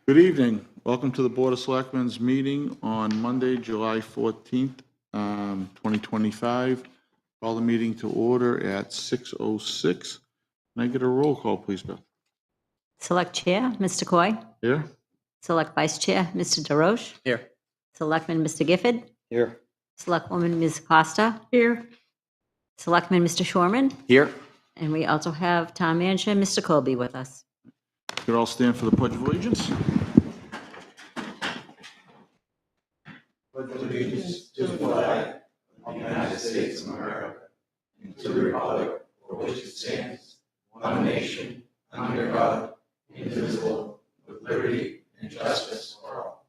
Good evening. Welcome to the Board of Selectmen's meeting on Monday, July 14th, 2025. Call the meeting to order at 6:06. Can I get a roll call, please, Beth? Select Chair, Mr. Coy. Here? Select Vice Chair, Mr. DeRoche. Here. Selectman, Mr. Gifford. Here. Selectwoman, Ms. Costa. Here. Selectman, Mr. Shorman. Here. And we also have Town Manager, Mr. Colby, with us. Could all stand for the Pledge of Allegiance? Pledge allegiance to the flag of the United States of America and to the republic for which it stands, one nation, under God, indivisible, with liberty and justice for all.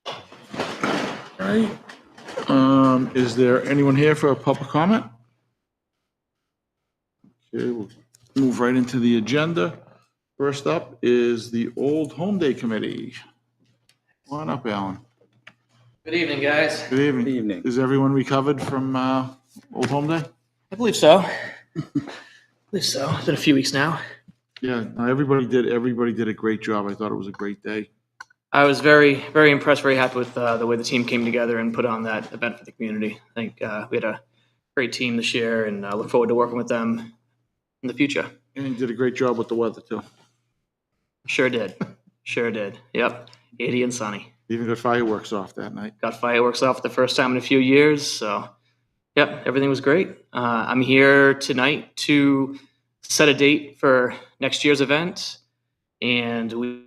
All right. Is there anyone here for a public comment? Okay, we'll move right into the agenda. First up is the Old Home Day Committee. Come on up, Alan. Good evening, guys. Good evening. Good evening. Is everyone recovered from Old Home Day? I believe so. It's been a few weeks now. Yeah, no, everybody did a great job. I thought it was a great day. I was very, very impressed, very happy with the way the team came together and put on that event for the community. I think we had a great team this year, and I look forward to working with them in the future. And you did a great job with the weather, too. Sure did. Sure did. Yep. 80 and sunny. Even got fireworks off that night. Got fireworks off for the first time in a few years. So, yep, everything was great. I'm here tonight to set a date for next year's event. And we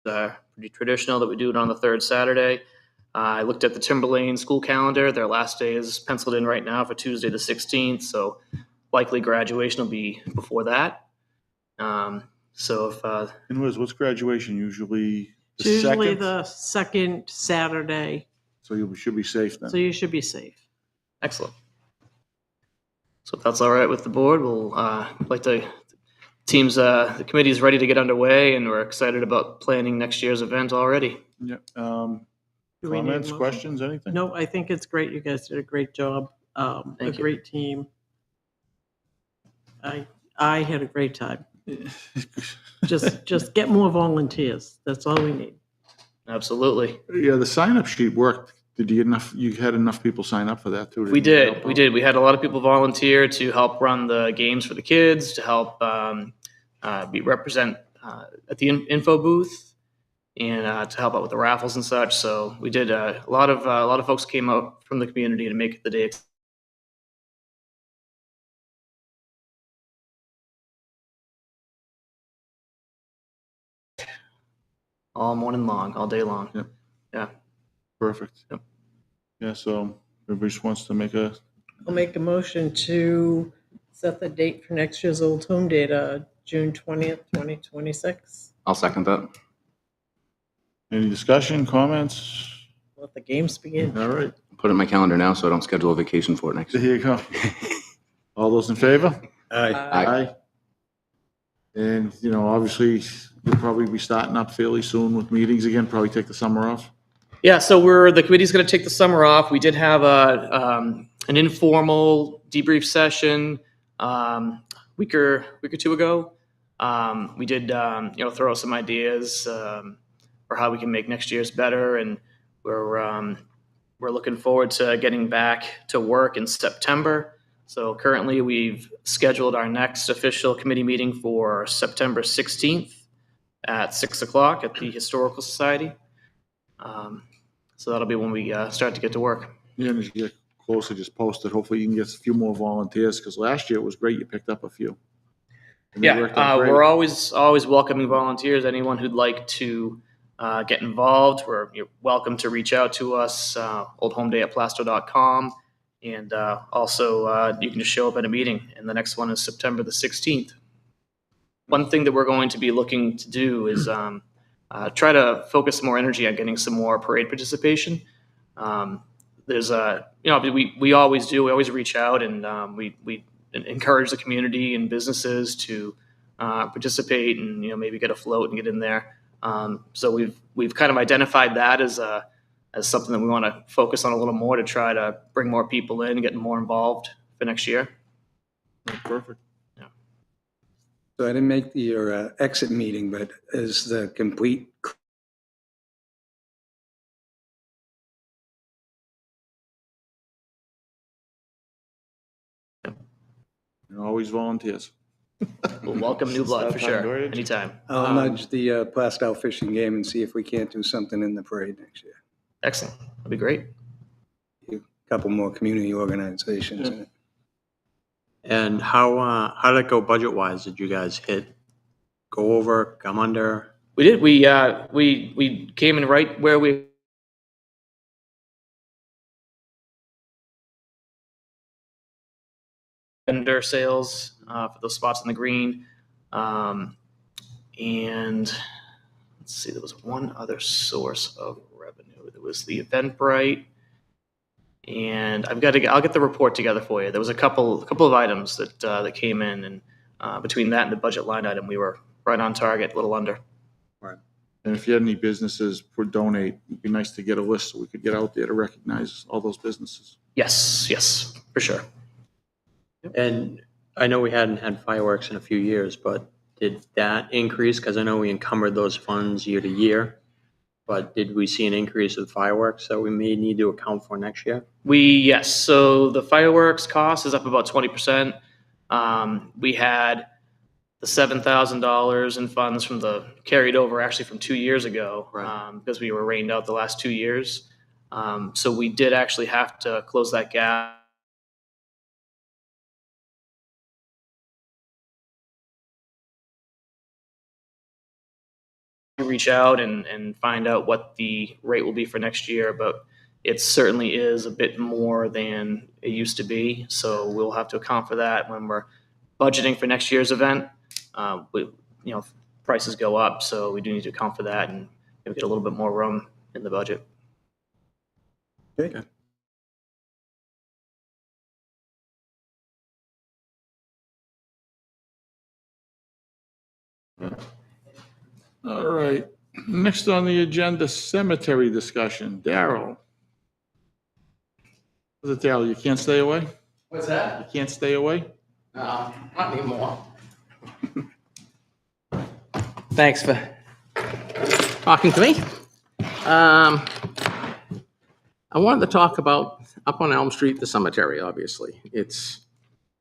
pretty traditional that we do it on the third Saturday. I looked at the Timberlane school calendar. Their last day is penciled in right now for Tuesday the 16th. So likely graduation will be before that. So if And what's graduation usually? It's usually second? the second Saturday, So you should be safe then. so you should be safe. excellent. So if that's all right with the board, we'll like to the committee is ready to get underway, and we're excited about planning next year's event already. Yeah. Do we need a Comments, motion? questions, anything? No, I think it's great. You guys did a great job. A Thank you. great team. I had a great time. Just get more volunteers. That's all we need. Absolutely. Yeah, the sign-up sheet worked. Did you get enough? You had enough people sign up for that too? We did. We had a lot of people volunteer to help run the games for the kids, to help represent at the info booth, and to help out with the raffles and such. So we did a lot of folks came out from the community to make the day. All morning long, all day long. Yep. Yeah. Perfect. Yep. Yeah, so everybody just wants to make a, I'll make a motion to set the date for next year's Old Home Day to June 20th, 2026. I'll second that. any discussion, comments? Let the games begin. All right, Put it in my calendar now so I don't schedule a vacation for it next there year. you go. All those in favor? Aye. And, obviously, you'll probably be starting up fairly soon with meetings again, probably take the summer off. Yeah, so the committee's going to take the summer off. We did have an informal debrief session week or two ago. We did throw out some ideas for how we can make next year's better, and we're looking forward to getting back to work in September. So currently, we've scheduled our next official committee meeting for September 16th at 6 o'clock at the Historical Society. So that'll be when we start to get to work. Yeah, and as you get closer, just post it. Hopefully you can get a few more volunteers, because last year it was great. You picked up a few. And they worked out great. We're always welcoming volunteers. Anyone who'd like to get involved, you're welcome to reach out to us, oldhomeday@plasto.com. And also, you can just show up at a meeting. And the next one is September the 16th. One thing that we're going to be looking to do is try to focus more energy on getting some more parade participation. There's we always do. We always reach out, and we encourage the community and businesses to participate and maybe get a float and get in there. So we've kind of identified that as something that we want to focus on a little more, to try to bring more people in, get more involved, for next year. Perfect. So I didn't make your exit meeting, but is the complete And always volunteers. We'll welcome new blood for Start time, sure, George. anytime. I'll nudge the Plastow fishing game and see if we can't do something in the parade next year. Excellent, that'd be great. A couple more community organizations. Yeah. And how did it go budget wise? Did you guys go over, come under? We did, we came in right where we vendor sales for those spots in the green. And let's see, there was one other source of revenue. There was the Eventbrite. And I'll get the report together for you. There was a couple of items that came in, and between that and the budget line item, we were right on target, a little under. And if you had any businesses for donate, it'd be nice to get a list so we could get out there to recognize all those businesses. Yes, for sure. And I know we hadn't had fireworks in a few years, but did that increase? Because I know we encumbered those funds year to year. But did we see an increase of fireworks that we may need to account for next year? Yes. So the fireworks cost is up about 20%. We had the $7,000 in funds from the carried over actually from 2 years ago, Right. because we were rained out the last 2 years. So we did actually have to close that gap. Reach out and find out what the rate will be for next year, but it certainly is a bit more than it used to be. So we'll have to account for that when we're budgeting for next year's event. Prices go up, so we do need to account for that and maybe get a little bit more room in the budget. Okay. All right. Next on the agenda, cemetery discussion. Daryl. Is it Daryl? You can't stay away? What's that? You can't stay away? Not anymore. Thanks for talking to me. I wanted to talk about up on Elm Street, the cemetery, obviously. It's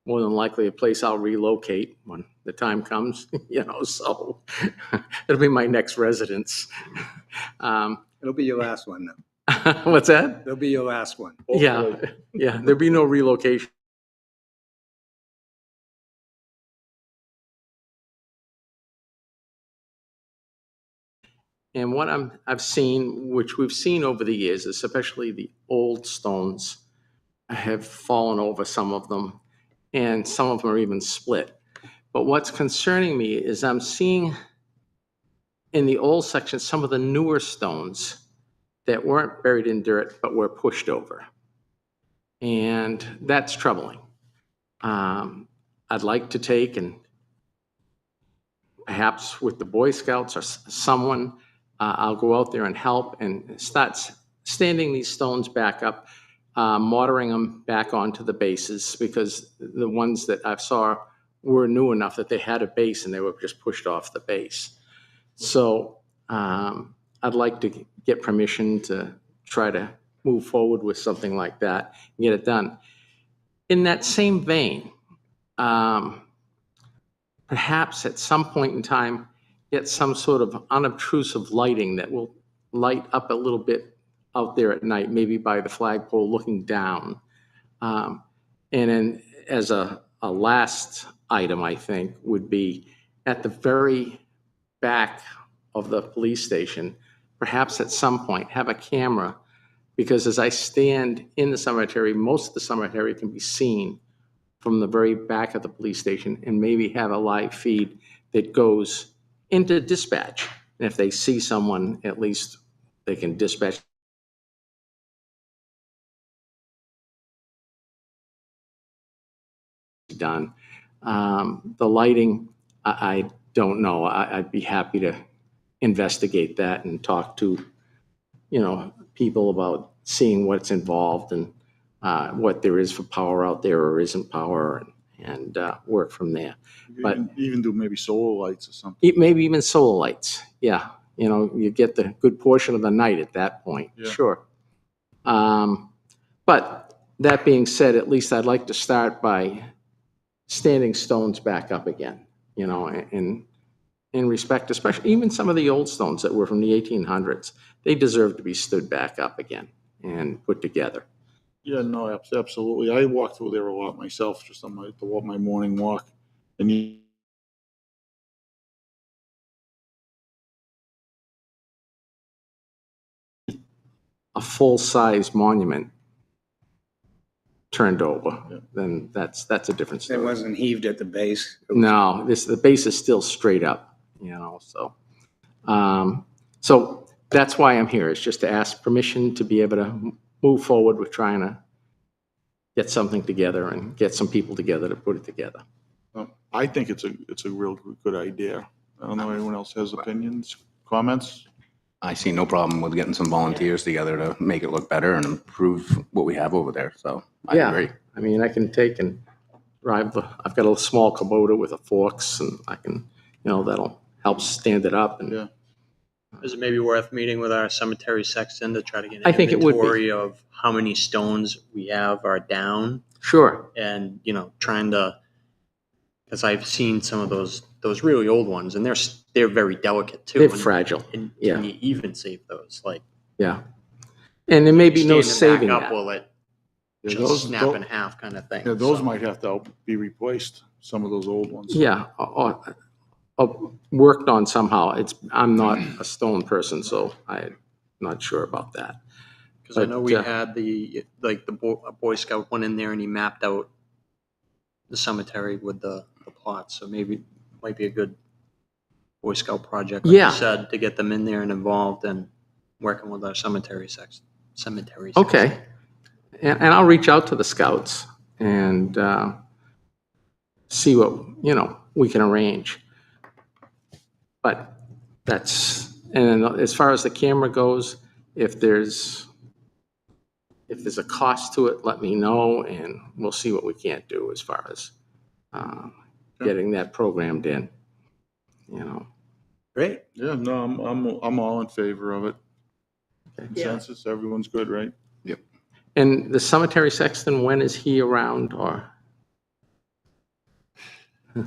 more than likely a place I'll relocate when the time comes, so it'll be my next residence. It'll be your last one, though. What's that? It'll be your last one. Yeah, there'll be no relocation. And what I've seen, which we've seen over the years, especially the old stones have fallen over, some of them, and some of them are even split. But what's concerning me is I'm seeing in the old section some of the newer stones that weren't buried in dirt but were pushed over. And that's troubling. I'd like to take and perhaps with the Boy Scouts or someone, I'll go out there and help and start standing these stones back up, motoring them back onto the bases, because the ones that I saw were new enough that they had a base and they were just pushed off the base. So I'd like to get permission to try to move forward with something like that and get it done. In that same vein, perhaps at some point in time, get some sort of unobtrusive lighting that will light up a little bit out there at night, maybe by the flagpole looking down. And then as a last item, I think, would be at the very back of the police station, perhaps at some point have a camera, because as I stand in the cemetery, most of the cemetery can be seen from the very back of the police station, and maybe have a live feed that goes into dispatch. And if they see someone, at least they can dispatch. Done. The lighting, I don't know. I'd be happy to investigate that and talk to, people about seeing what's involved and what there is for power out there or isn't power, and work from there. But Even do maybe solar lights or something. maybe even solar lights, yeah. You know, you get the good portion of the night at that point, Yeah. sure. But that being said, at least I'd like to start by standing stones back up again, you know, in respect, especially even some of the old stones that were from the 1800s. They deserve to be stood back up again and put together. Yeah, no, absolutely. I walk through there a lot myself, just on my morning walk. And A full-size monument turned over, Yeah. then that's a different It story. wasn't heaved at the base. It was- No, the base is still straight up, you know, so. So that's why I'm here, is just to ask permission to be able to move forward with trying to get something together and get some people together to put it together. I think it's a real good idea. I don't know if anyone else has opinions, comments? I see no problem with getting some volunteers together to make it look better and improve what we have over there, so I Yeah. agree. I mean, I can take and drive I've got a small Kubota with a forks, and I can, you know, that'll help stand it up. And Yeah. Is it maybe worth meeting with our cemetery sexton to try to get an I think it would be. inventory of how many stones we have are down, Sure. and, you know, trying to, because I've seen some of those really old ones, and they're very delicate too. They're And- fragile. And Yeah. can you even save those? Like, Yeah. And there may be no stand them saving back up, that. will it Yeah, just snap in half kind of thing? Yeah, those So- might have to be replaced, some of those old ones. Yeah, or worked on somehow. I'm not a stone person, so I'm not sure about that. Because I know we But, had the Boy Scout went in there and he mapped out the cemetery with the plots. So maybe it might be a good Boy Scout project, like Yeah. you said, to get them in there and involved and working with our cemetery section. Okay. And I'll reach out to the scouts and see what, you know, we can arrange. But and then as far as the camera goes, if there's a cost to it, let me know, and we'll see what we can't do as far as getting that programmed in, you know. Great. Yeah, no, I'm all in favor of it. Yeah. Consensus, everyone's good, right? And the cemetery sexton, when is he around, or? No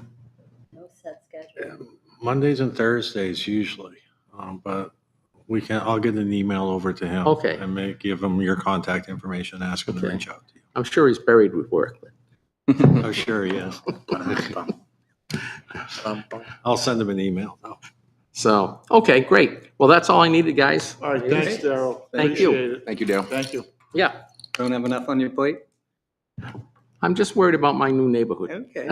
set schedule. Mondays and Thursdays usually, but I'll get an email over to him. Okay. And give him your contact information, ask him to Okay. reach out to you. I'm sure he's buried with work. Oh, sure, yes. I'll send him an email, though. So, okay, great. Well, that's all I needed, guys. All right, thanks, Daryl. Thank you. Appreciate it. Thank you, Dale. Thank you. Yeah, Don't have enough on your plate? I'm just worried about my new neighborhood. Okay.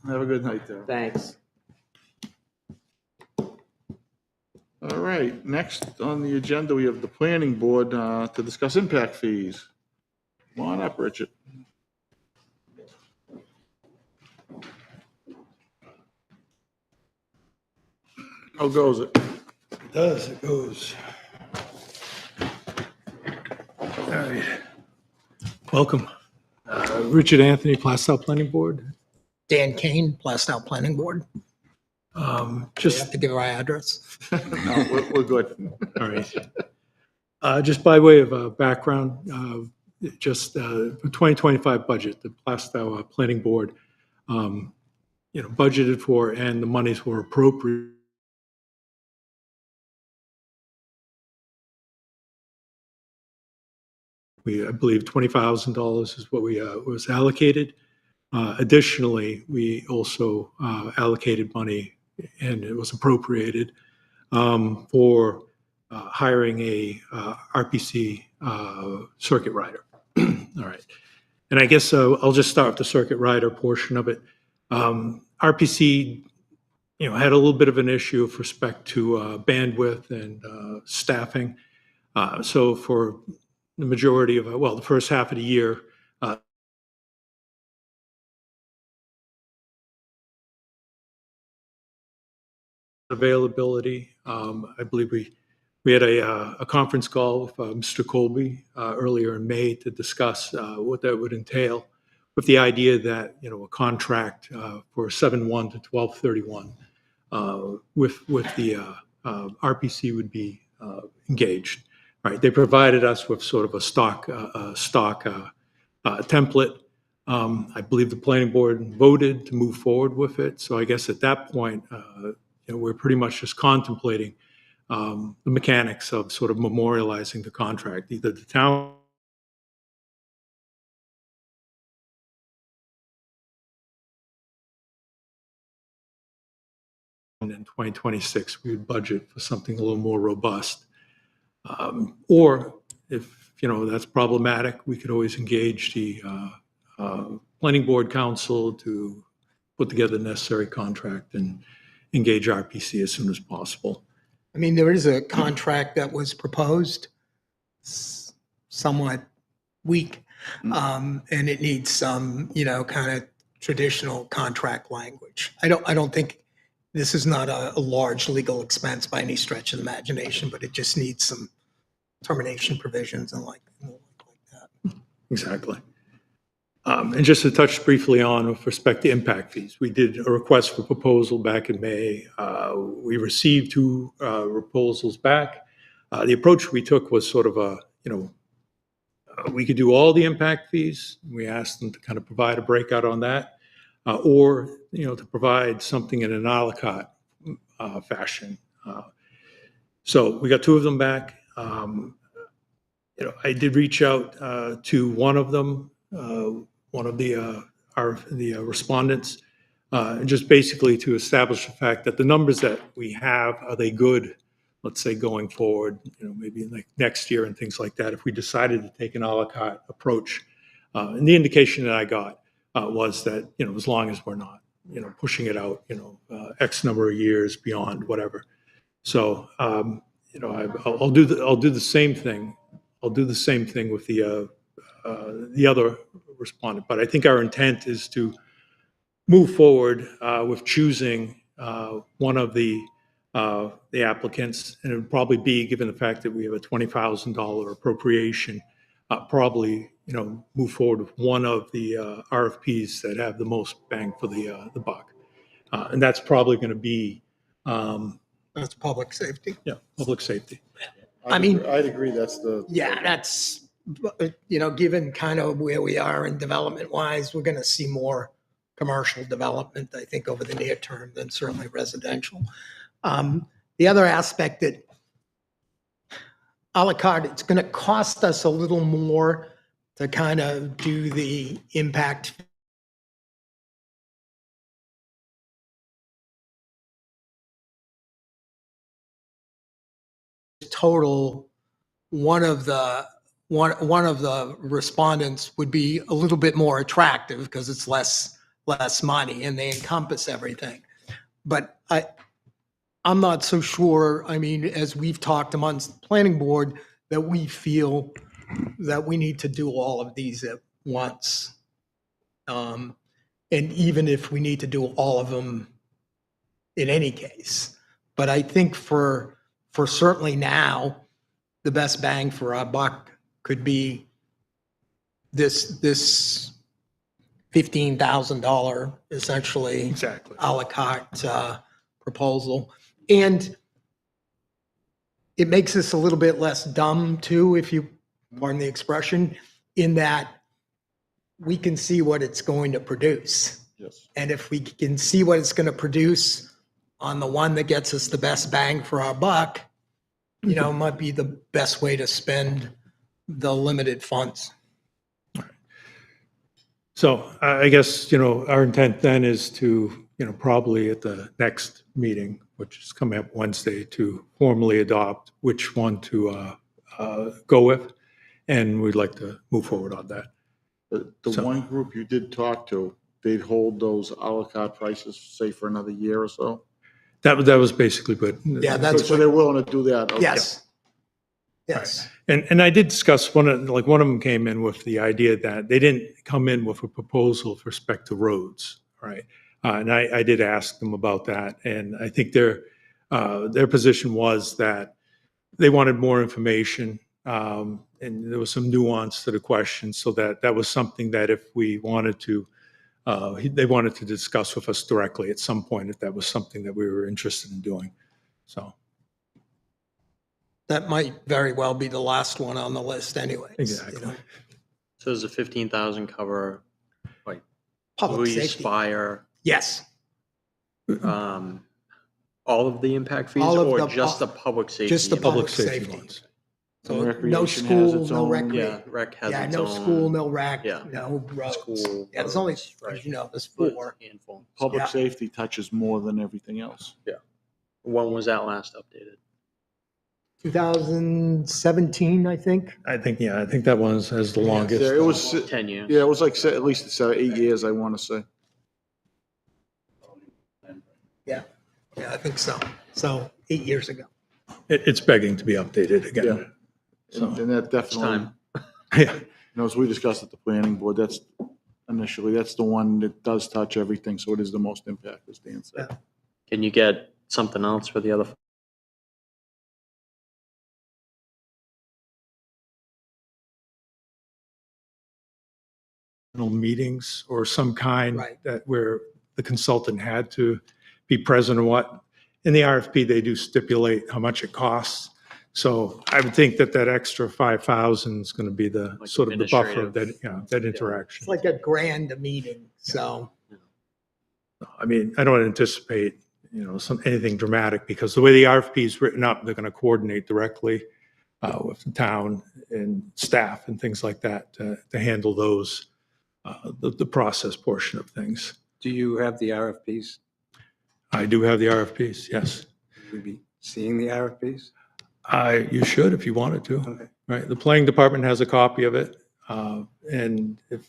Have a good night, Daryl. Thanks. All right, next on the agenda, we have the planning board to discuss impact fees. Come on up, Richard. How goes it? It does, it goes. All right. Welcome. Richard Anthony, Plastow Planning Board. Dan Kane, Plastow Planning Board. Do we have Just, to give our address? No, we're good. all right. Just by way of background, the 2025 budget, the Plastow Planning Board, budgeted for, and the monies were appropriate. I believe $20,000 is what was allocated. Additionally, we also allocated money, and it was appropriated for hiring a RPC circuit rider. All right. And I guess I'll just start with the circuit rider portion of it. RPC, had a little bit of an issue with respect to bandwidth and staffing. So for the majority of, the first half of the year, availability, I believe we We had a conference call with Mr. Colby earlier in May to discuss what that would entail, with the idea that, a contract for 7/1 to 12/31 with the RPC would be engaged. Right? They provided us with sort of a stock template. I believe the planning board voted to move forward with it. So I guess at that point, we're pretty much just contemplating the mechanics of sort of memorializing the contract. Either the town and in 2026, we would budget for something a little more robust. Or if, that's problematic, we could always engage the planning board council to put together the necessary contract and engage RPC as soon as possible. I mean, there is a contract that was proposed, somewhat weak, and it needs some, kind of traditional contract language. I don't think this is not a large legal expense by any stretch of the imagination, but it just needs some termination provisions and like that. Exactly. And just to touch briefly on with respect to impact fees, we did a request for proposal back in May. We received 2 proposals back. The approach we took was sort of we could do all the impact fees. We asked them to kind of provide a breakout on that, or, to provide something in an a la carte fashion. So we got 2 of them back. I did reach out to one of them, one of the respondents, just basically to establish the fact that the numbers that we have, are they good, let's say, going forward, maybe like next year and things like that, if we decided to take an a la carte approach. And the indication that I got was that, as long as we're not, pushing it out, X number of years beyond whatever. So, I'll do the same thing. I'll do the same thing with the other respondent, but I think our intent is to move forward with choosing one of the applicants, and it would probably be, given the fact that we have a $20,000 appropriation, probably move forward with one of the RFPs that have the most bang for the buck, and that's probably going to be That's public safety. public safety. I mean, I'd agree that's the. Yeah, that's, given kind of where we are in development wise, we're going to see more commercial development, I think, over the near term than certainly residential. The other aspect that a la carte, it's going to cost us a little more to kind of do the impact total. One of the respondents would be a little bit more attractive because it's less money and they encompass everything. But I'm not so sure. I mean, as we've talked amongst the planning board, that we feel that we need to do all of these at once. And even if we need to do all of them in any case. But I think for certainly now, the best bang for our buck could be this $15,000 essentially Exactly. a la carte proposal. And it makes us a little bit less dumb too, if you pardon the expression, in that we can see what it's going to produce. Yes. And if we can see what it's going to produce on the one that gets us the best bang for our buck, might be the best way to spend the limited funds. So I guess, our intent then is to, probably at the next meeting, which is coming up Wednesday, to formally adopt which one to go with. And we'd like to move forward on that. The one group you did talk to, they'd hold those a la carte prices, say, for another year or so? That was basically good. Yeah, that's So they're willing to do that? Okay. Yes. Yes. And I did discuss one of them came in with the idea that they didn't come in with a proposal with respect to roads, right? And I did ask them about that, and I think their position was that they wanted more information, and there was some nuance to the question, so that was something that if we wanted to, they wanted to discuss with us directly at some point, if that was something that we were interested in doing. So, That might very well be the last one on the list anyways. exactly. You know, So does the 15,000 cover like public police, safety. fire, Yes. all of the impact fees, All of or the just pu- the public safety? just the Public public safety safety. ones. So And no recreation has school, its no own- recreation. Yeah, rec has Yeah, its no own. school, no rec, Yeah. no roads. School, Yeah, there's only, roads, right. as you know, there's But four. handful. Public Yeah. safety touches more than everything else. When was that last updated? 2017, I think. I think that one has the longest. Yeah, it was, 10 years. yeah, it was like at least 8 years, I want to say. Yeah, I think so. So 8 years ago. It's begging to be updated again. Yeah. So, And that It's definitely, time. yeah. you know, as we discussed at the planning board, that's the one that does touch everything, so it is the most impact, as Dan said. Yeah. Can you get something else for the other? Meetings or some kind Right. that where the consultant had to be present, or what. In the RFP, they do stipulate how much it costs. So I would think that extra 5,000 is going to be the Like sort of the buffer of that, administrative. that interaction. It's like a grand a meeting, so. I mean, I don't anticipate, anything dramatic, because the way the RFP is written up, they're going to coordinate directly with the town and staff and things like that to handle those, the process portion of things. Do you have the RFPs? I do have the RFPs, yes. Will we be seeing the RFPs? You should if you wanted to. Okay. Right, the planning department has a copy of it, and if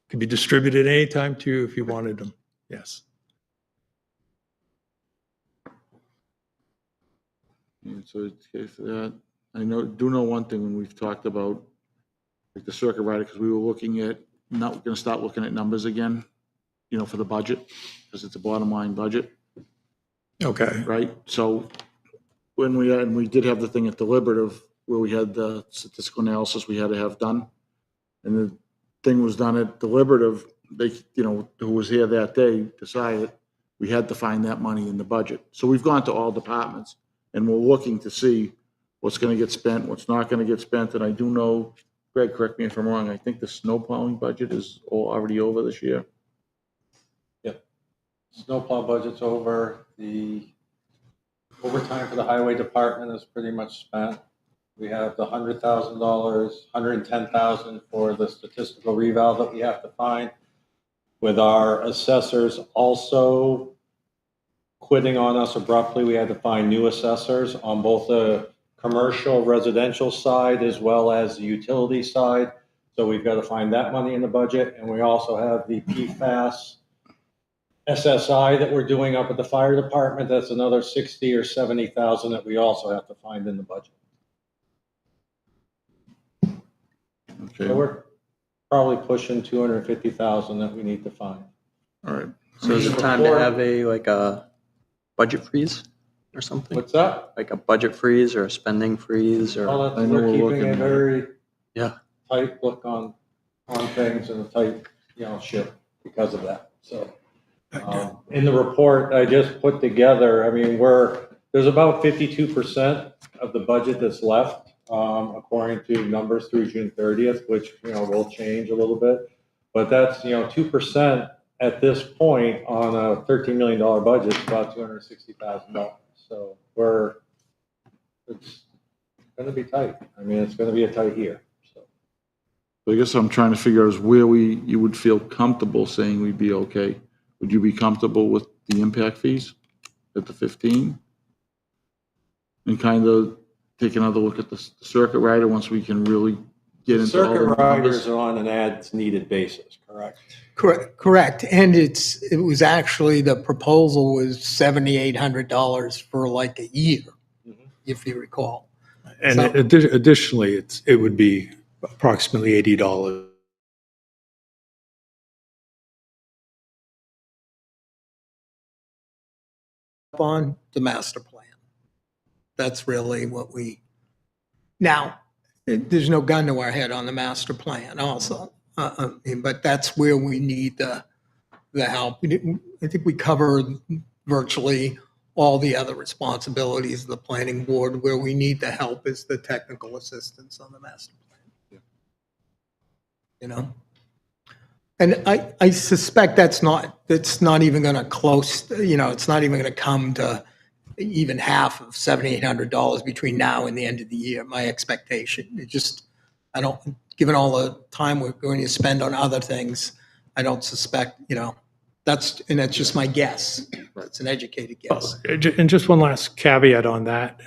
could be distributed anytime to you if you wanted them. Yes. And so it's okay for that. I do know one thing when we've talked about like the circuit rider, because we were looking at, not going to start looking at numbers again, for the budget, because it's a bottom line budget, Okay. right? So when we did have the thing at deliberative where we had the statistical analysis we had to have done, and the thing was done at deliberative, they, who was here that day decided we had to find that money in the budget. So we've gone to all departments and we're looking to see what's going to get spent, what's not going to get spent. And I do know, Greg, correct me if I'm wrong, I think the snow plowing budget is already over this year. Snowplow budget's over. The overtime for the highway department is pretty much spent. We have the $100,000, $110,000 for the statistical reval that we have to find. With our assessors also quitting on us abruptly, we had to find new assessors on both the commercial residential side as well as the utility side. So we've got to find that money in the budget. And we also have the PFAS SSI that we're doing up at the fire department. That's another 60 or 70,000 that we also have to find in the budget. Okay, So we're probably pushing 250,000 that we need to find. all right. So is it time to have a budget freeze or something? What's that? Like a budget freeze or a spending freeze or? Well, I know we're we're keeping looking a at it. very Yeah. tight look on things and a tight, ship because of that. So in the report I just put together, I mean, there's about 52% of the budget that's left, according to numbers through June 30th, which, will change a little bit. But that's, 2% at this point on a $13 million budget is about $260,000. So it's going to be tight. I mean, it's going to be a tight year. So I guess I'm trying to figure out is where you would feel comfortable saying we'd be okay. Would you be comfortable with the impact fees at the 15? And kind of take another look at the circuit rider once we can really get into all the circuit riders numbers? are on an as-needed basis, correct? Correct. And it was actually, the proposal was $7,800 for like a year, if you recall. And So- additionally, it would be approximately $80. On the master plan. That's really what now, there's no gun to our head on the master plan also. But that's where we need the help. I think we covered virtually all the other responsibilities of the planning board. Where we need the help is the technical assistance on the master plan. You know? And I suspect that's not even going to close, it's not even going to come to even half of $700-800 between now and the end of the year, my expectation. Given all the time we're going to spend on other things, I don't suspect, that's just my guess. It's an educated guess. And just one last caveat on that.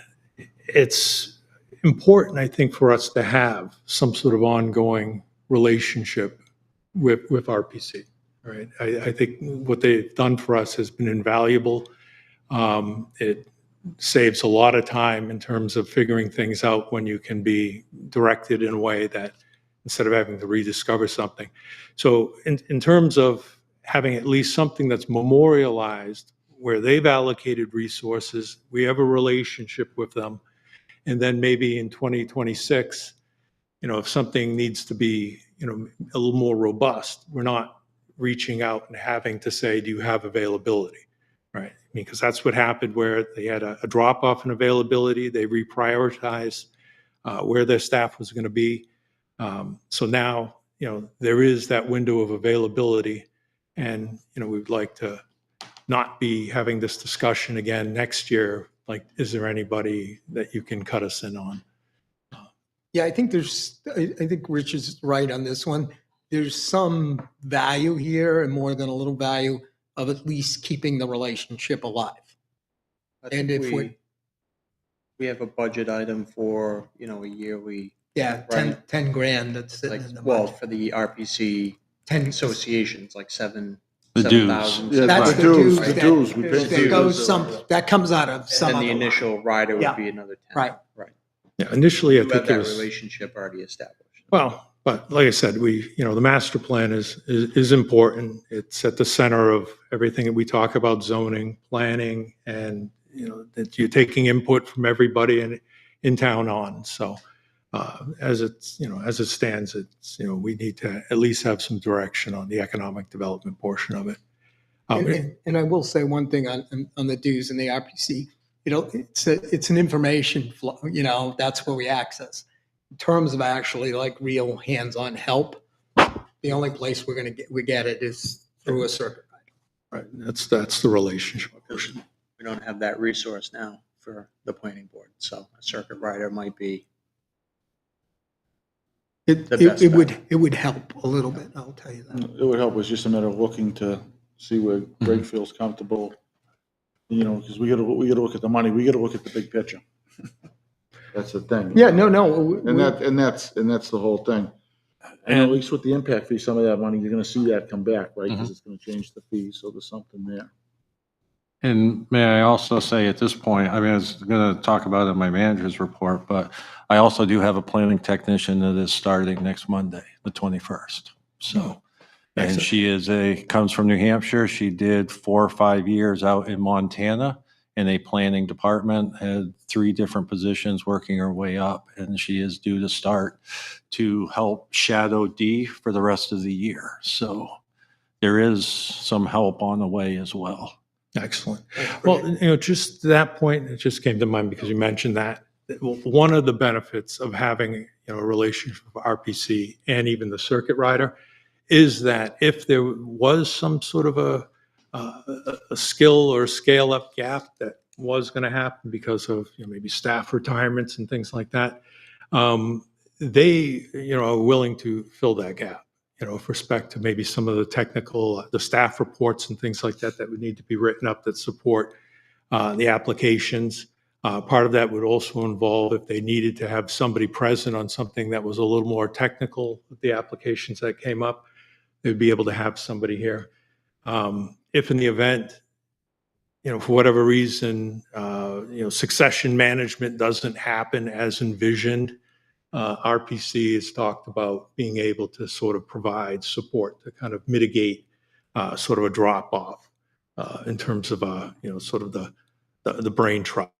It's important, I think, for us to have some sort of ongoing relationship with RPC, right? I think what they've done for us has been invaluable. It saves a lot of time in terms of figuring things out when you can be directed in a way that instead of having to rediscover something. So in terms of having at least something that's memorialized where they've allocated resources, we have a relationship with them, and then maybe in 2026, if something needs to be, a little more robust, we're not reaching out and having to say, do you have availability, right? Because that's what happened where they had a drop off in availability. They reprioritized where their staff was going to be. So now, there is that window of availability, and, we'd like to not be having this discussion again next year. Like, is there anybody that you can cut us in on? Yeah, I think Rich is right on this one. There's some value here, and more than a little value, of at least keeping the relationship alive. And if we have a budget item for, a yearly. Yeah, right? 10 grand that's sitting Like, in the well, budget. for the RPC 10 associations, like The dues. 7,000. Yeah, That's the the dues, dues the dues. We pay that dues. goes that comes out of some And other then the line. initial rider would Yeah. be another 10. Right. Right. Yeah, initially, I You think have it that was. relationship already established. Well, but like I said, the master plan is important. It's at the center of everything that we talk about: zoning, planning, and that you're taking input from everybody in town on. So as it stands, we need to at least have some direction on the economic development portion of it. And I will say one thing on the dues and the RPC. It's an information flow. That's where we access. In terms of actually like real hands-on help, the only place we get it is through a circuit rider. Right. That's the relationship. We don't have that resource now for the planning board, so a circuit rider might be. It would help a little bit. I'll tell you that. It would help. It's just a matter of looking to see where Greg feels comfortable. Because we got to look at the money. We got to look at the big picture. That's the thing. Yeah, no. And that's the whole thing. And at least with the impact fee, some of that money, you're going to see that come back, right? Because it's going to change the fee. So there's something there. And may I also say at this point, I was going to talk about it in my manager's report, but I also do have a planning technician that is starting next Monday, the 21st. So, and she comes from New Hampshire. She did 4 or 5 years out in Montana in a planning department, had 3 different positions, working her way up. And she is due to start to help shadow D for the rest of the year. So there is some help on the way as well. Excellent. Well, just to that point, it just came to mind because you mentioned that. One of the benefits of having a relationship with RPC and even the circuit rider is that if there was some sort of a skill or scale up gap that was going to happen because of maybe staff retirements and things like that, they are willing to fill that gap. With respect to maybe some of the technical, the staff reports and things like that would need to be written up that support the applications. Part of that would also involve if they needed to have somebody present on something that was a little more technical with the applications that came up, they'd be able to have somebody here. If in the event, for whatever reason, succession management doesn't happen as envisioned, RPC has talked about being able to sort of provide support to kind of mitigate sort of a drop off in terms of sort of the brain trust.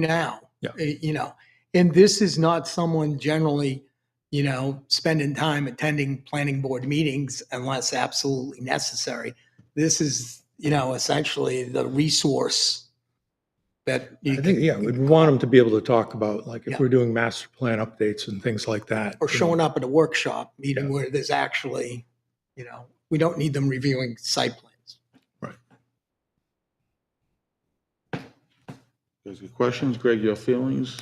now. Yeah. You know, and this is not someone generally, you know, spending time attending planning board meetings unless absolutely necessary. This is, you know, essentially the resource that you I think, can- yeah, we'd want them to be able to talk about, like, if Yeah. we're doing master plan updates and things like that. or you know. showing up at a workshop meeting Yeah. where there's actually, you know, we don't need them reviewing site plans. Right. Guys, got questions? Greg, your feelings?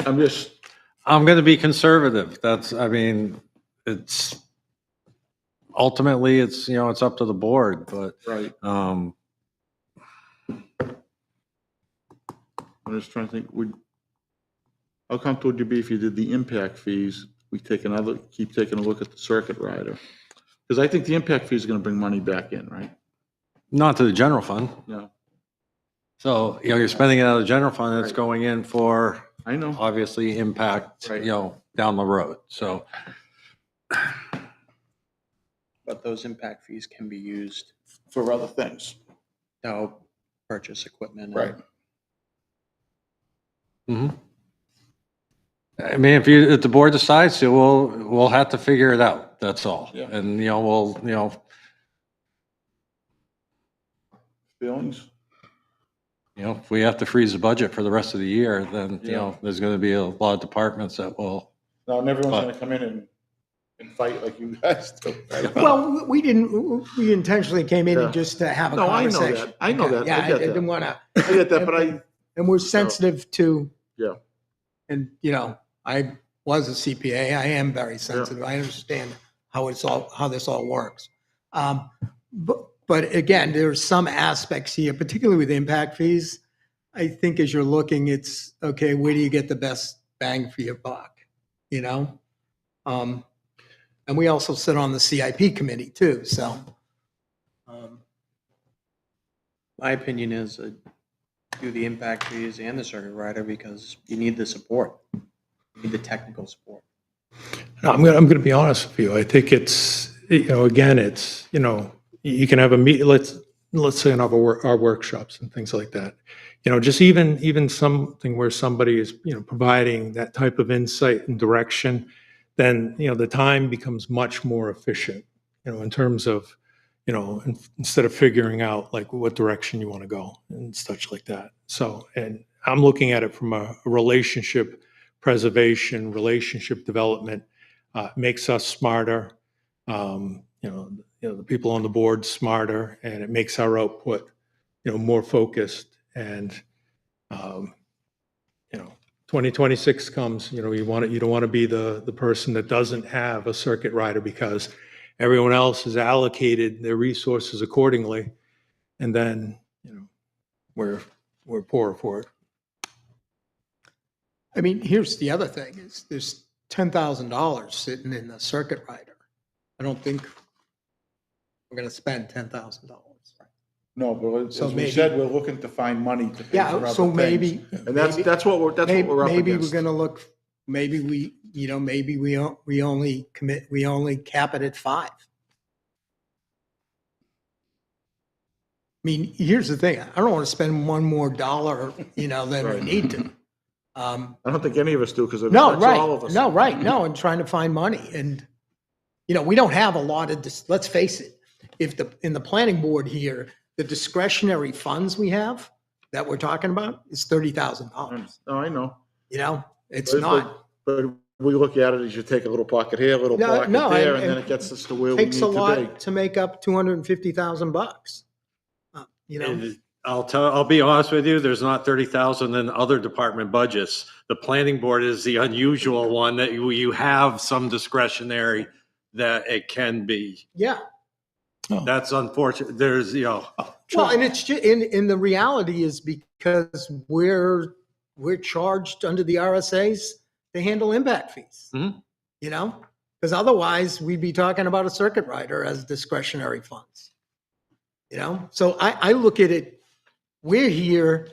I'm just, I'm going to be conservative. That's, I mean, it's ultimately it's, you know, it's up to the board, but right. um, I'm just trying to think, how comfortable would you be if you did the impact fees? We keep taking a look at the circuit rider. Because I think the impact fee is going to bring money back in, right? not to the general fund. Yeah, So, you know, you're spending it out of the general fund, it's Right. going in for I know. obviously impact, Right. you know, down the road. So, But those impact fees can be used For other things. to help purchase equipment. Right. mhm. I mean, if the board decides to, we'll have to figure it out. That's all. Yeah. And, you know, we'll, you know, Feelings? if we have to freeze the budget for the rest of the year, then, you Yeah. know, there's going to be a lot of departments that will. No, and everyone's But- going to come in and fight like you guys do. Well, we intentionally came in Yeah. just to have a No, I know conversation. that. I know that. Yeah, I get that. didn't want to. I get that, but And we're sensitive to. Yeah. And, you know, I was a CPA. I am very sensitive. I understand how this all works. But again, there's some aspects here, particularly with impact fees. I think as you're looking, it's, okay, where do you get the best bang for your buck? You know? And we also sit on the CIP committee too, so. My opinion is do the impact fees and the circuit rider because you need the support. You need the technical support. No, I'm gonna be honest with you. I think it's, you know, again, it's, you know, you can have a meet, let's say in our workshops and things like that. You know, just even something where somebody is, you know, providing that type of insight and direction, then, you know, the time becomes much more efficient, you know, in terms of, you know, instead of figuring out like what direction you want to go and such like that. So, and I'm looking at it from a relationship preservation, relationship development, makes us smarter, the people on the board smarter, and it makes our output, you know, more focused. And, 2026 comes, you know, you don't want to be the person that doesn't have a circuit rider because everyone else has allocated their resources accordingly. And then, you know, we're poorer for it. I mean, here's the other thing is there's $10,000 sitting in the circuit rider. I don't think we're going to spend $10,000. No, but as So we maybe- said, we're looking to find money to pay for Yeah, other so things. maybe. And that's what we're up Maybe we're against. going to look, maybe we only cap it at 5. I mean, here's the thing. I don't want to spend one more dollar, you know, than we Right. need to. I don't think any of us do because it No, affects right. all of us. No, right. No, I'm trying to find money. And, you know, we don't have a lot of, let's face it, in the planning board here, the discretionary funds we have that we're talking about is $30,000. Oh, I know. You know, it's But- not, But we look at it as you take a little pocket here, a little No, pocket no, there, and- and then it gets us to where we need takes a to be. lot to make up $250,000. You know, And I'll be honest with you, there's not 30,000 in other department budgets. The planning board is the unusual one that you have some discretionary that it can be. yeah. That's unfortunate. There's, you know, Well, and it's just, in the reality is because we're charged under the RSAs to handle impact fees. Mhm. You know, because otherwise we'd be talking about a circuit rider as discretionary funds. You know, so I look at it, we're here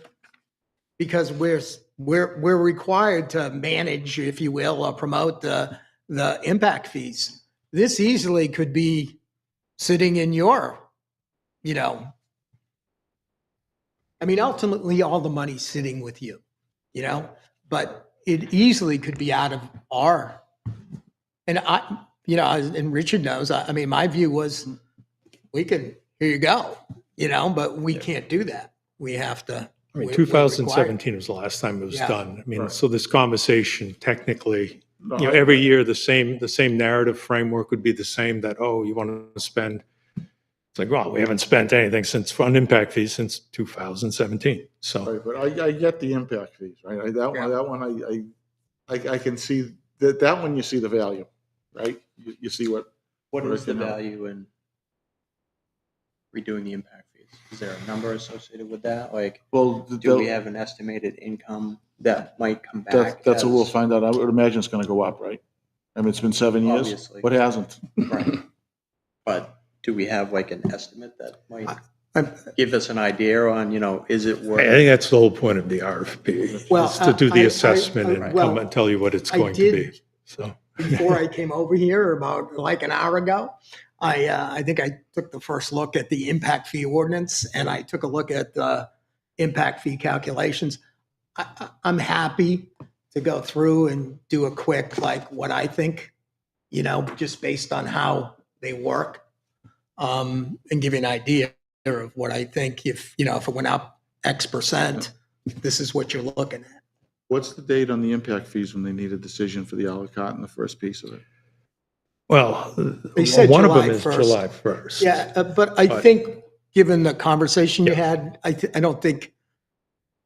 because we're required to manage, if you will, or promote the impact fees. This easily could be sitting in your, you know, mean, ultimately, all the money's sitting with you, you know, but it easily could be out of our, and I, you know, and Richard knows, I mean, my view was, we can, here you go, you know, but we can't do that. We have to. I mean, we're required. 2017 was the last time it was Yeah. done. I mean, Right. so this conversation technically, No, you know, every year the same narrative framework would be the same, that, oh, you want to spend. It's like, well, we haven't spent anything on impact fees since 2017. So, Right, but I get the impact fees, right? That one, I can see, that one you see the value, right? You see what. What is the can help. value in redoing the impact fees? Is there a number associated with that? Like, Well, do we have an estimated income that might come back? that's what we'll as- find out. I would imagine it's gonna go up, right? I mean, it's been 7 years. Obviously. What hasn't? Right. But do we have like an estimate that might I'm- give us an idea on, you know, is it worth? I think that's the whole point of the RFP, Well, is to do the I- assessment and well, come and tell you what it's I going to did- be. So, Before I came over here, about like an hour ago, I think I took the first look at the impact fee ordinance, and I took a look at the impact fee calculations. I'm happy to go through and do a quick, like, what I think, you know, just based on how they work, and give you an idea of what I think. If, you know, if it went up X%, this is what you're looking at. What's the date on the impact fees when they need a decision for the a la carte and the first piece of it? well, They said one of July them is 1st. July 1st. Yeah, but I But- think, given the conversation you Yeah. had, I don't think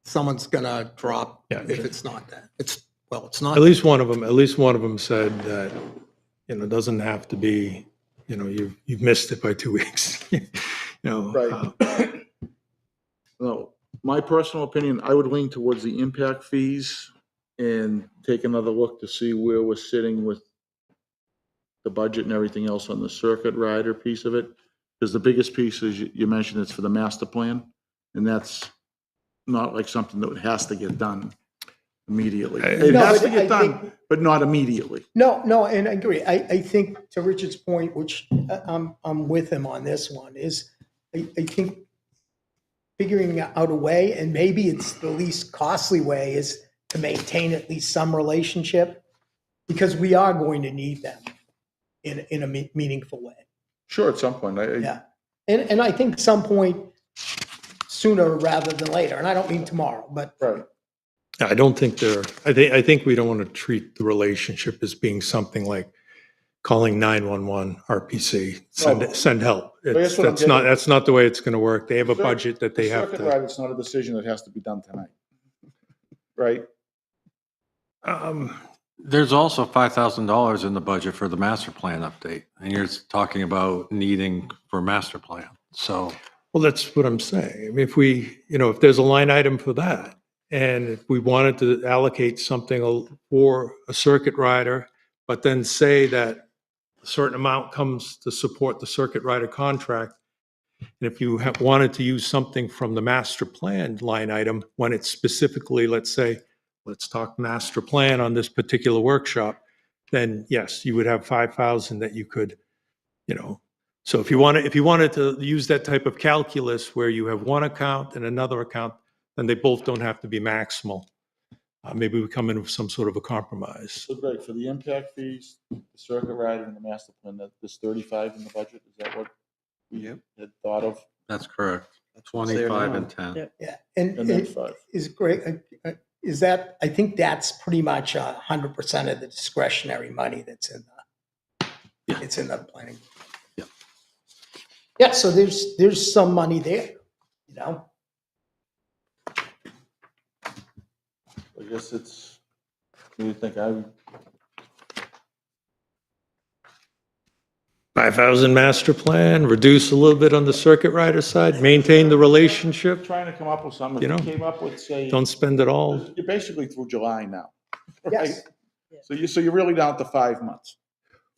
someone's gonna drop Yeah. if it's not that. It's not. At least one of them said that, you know, it doesn't have to be, you know, you've missed it by 2 weeks. You know, Right. No, my personal opinion, I would lean towards the impact fees and take another look to see where we're sitting with the budget and everything else on the circuit rider piece of it. Because the biggest piece is, you mentioned, it's for the master plan, and that's not like something that has to get done immediately. It No, has but to get I done, think- but not immediately. No, and I agree. I think, to Richard's point, which I'm with him on this one, is I think figuring out a way, and maybe it's the least costly way, is to maintain at least some relationship, because we are going to need them in a meaningful way. Sure, at some point. Yeah. And I think some point sooner rather than later, and I don't mean tomorrow, but Right. I don't think I think we don't want to treat the relationship as being something like calling 911 RPC, No. send help. that's what I'm getting- That's not the way it's going to work. They have a Cir- budget that they the have circuit to. rider, it's not a decision that has to be done tonight. Right? There's also $5,000 in the budget for the master plan update, and you're talking about needing for master plan. So, Well, that's what I'm saying. I mean, if there's a line item for that, and if we wanted to allocate something for a circuit rider, but then say that a certain amount comes to support the circuit rider contract, and if you wanted to use something from the master plan line item, when it's specifically, let's say, let's talk master plan on this particular workshop, then yes, you would have 5,000 that you could, you know. So if you wanted to use that type of calculus where you have one account and another account, then they both don't have to be maximal. Maybe we come in with some sort of a compromise. So Greg, for the impact fees, the circuit rider and the master plan, there's 35 in the budget? Is that what we had thought of? that's correct. what's there 25 now. and 10. Yeah. yeah. And then 5. Is great. Is that, I think that's pretty much 100% of the discretionary money that's in it's in the planning. Yeah. Yeah, so there's some money there, you know? I guess it's, what do you think? 5,000 master plan, reduce a little bit on the circuit rider side, maintain the relationship, Trying to come up with something. You know, If you came up with, say, don't spend it all. you're basically through July now. Yes. Right? So you're really down to 5 months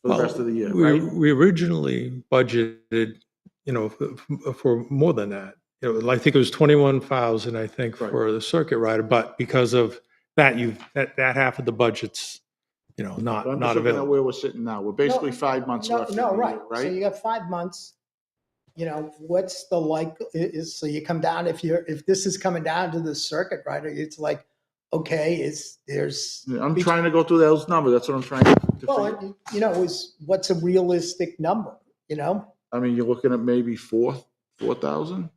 for the rest of the year, right? We originally budgeted, you know, for more than that. I think it was 21,000, I think, for the circuit rider, but because of that, that half of the budget's, you know, I'm not just looking at available. where we're sitting now. We're basically No, 5 months left. in No, the right. year, So you got 5 months. what's the so you come down, if this is coming down to the circuit rider, it's like, okay, there's. I'm trying to go through those numbers. That's what I'm trying to figure. Well, what's a realistic number, I mean, you're looking at maybe 4,000?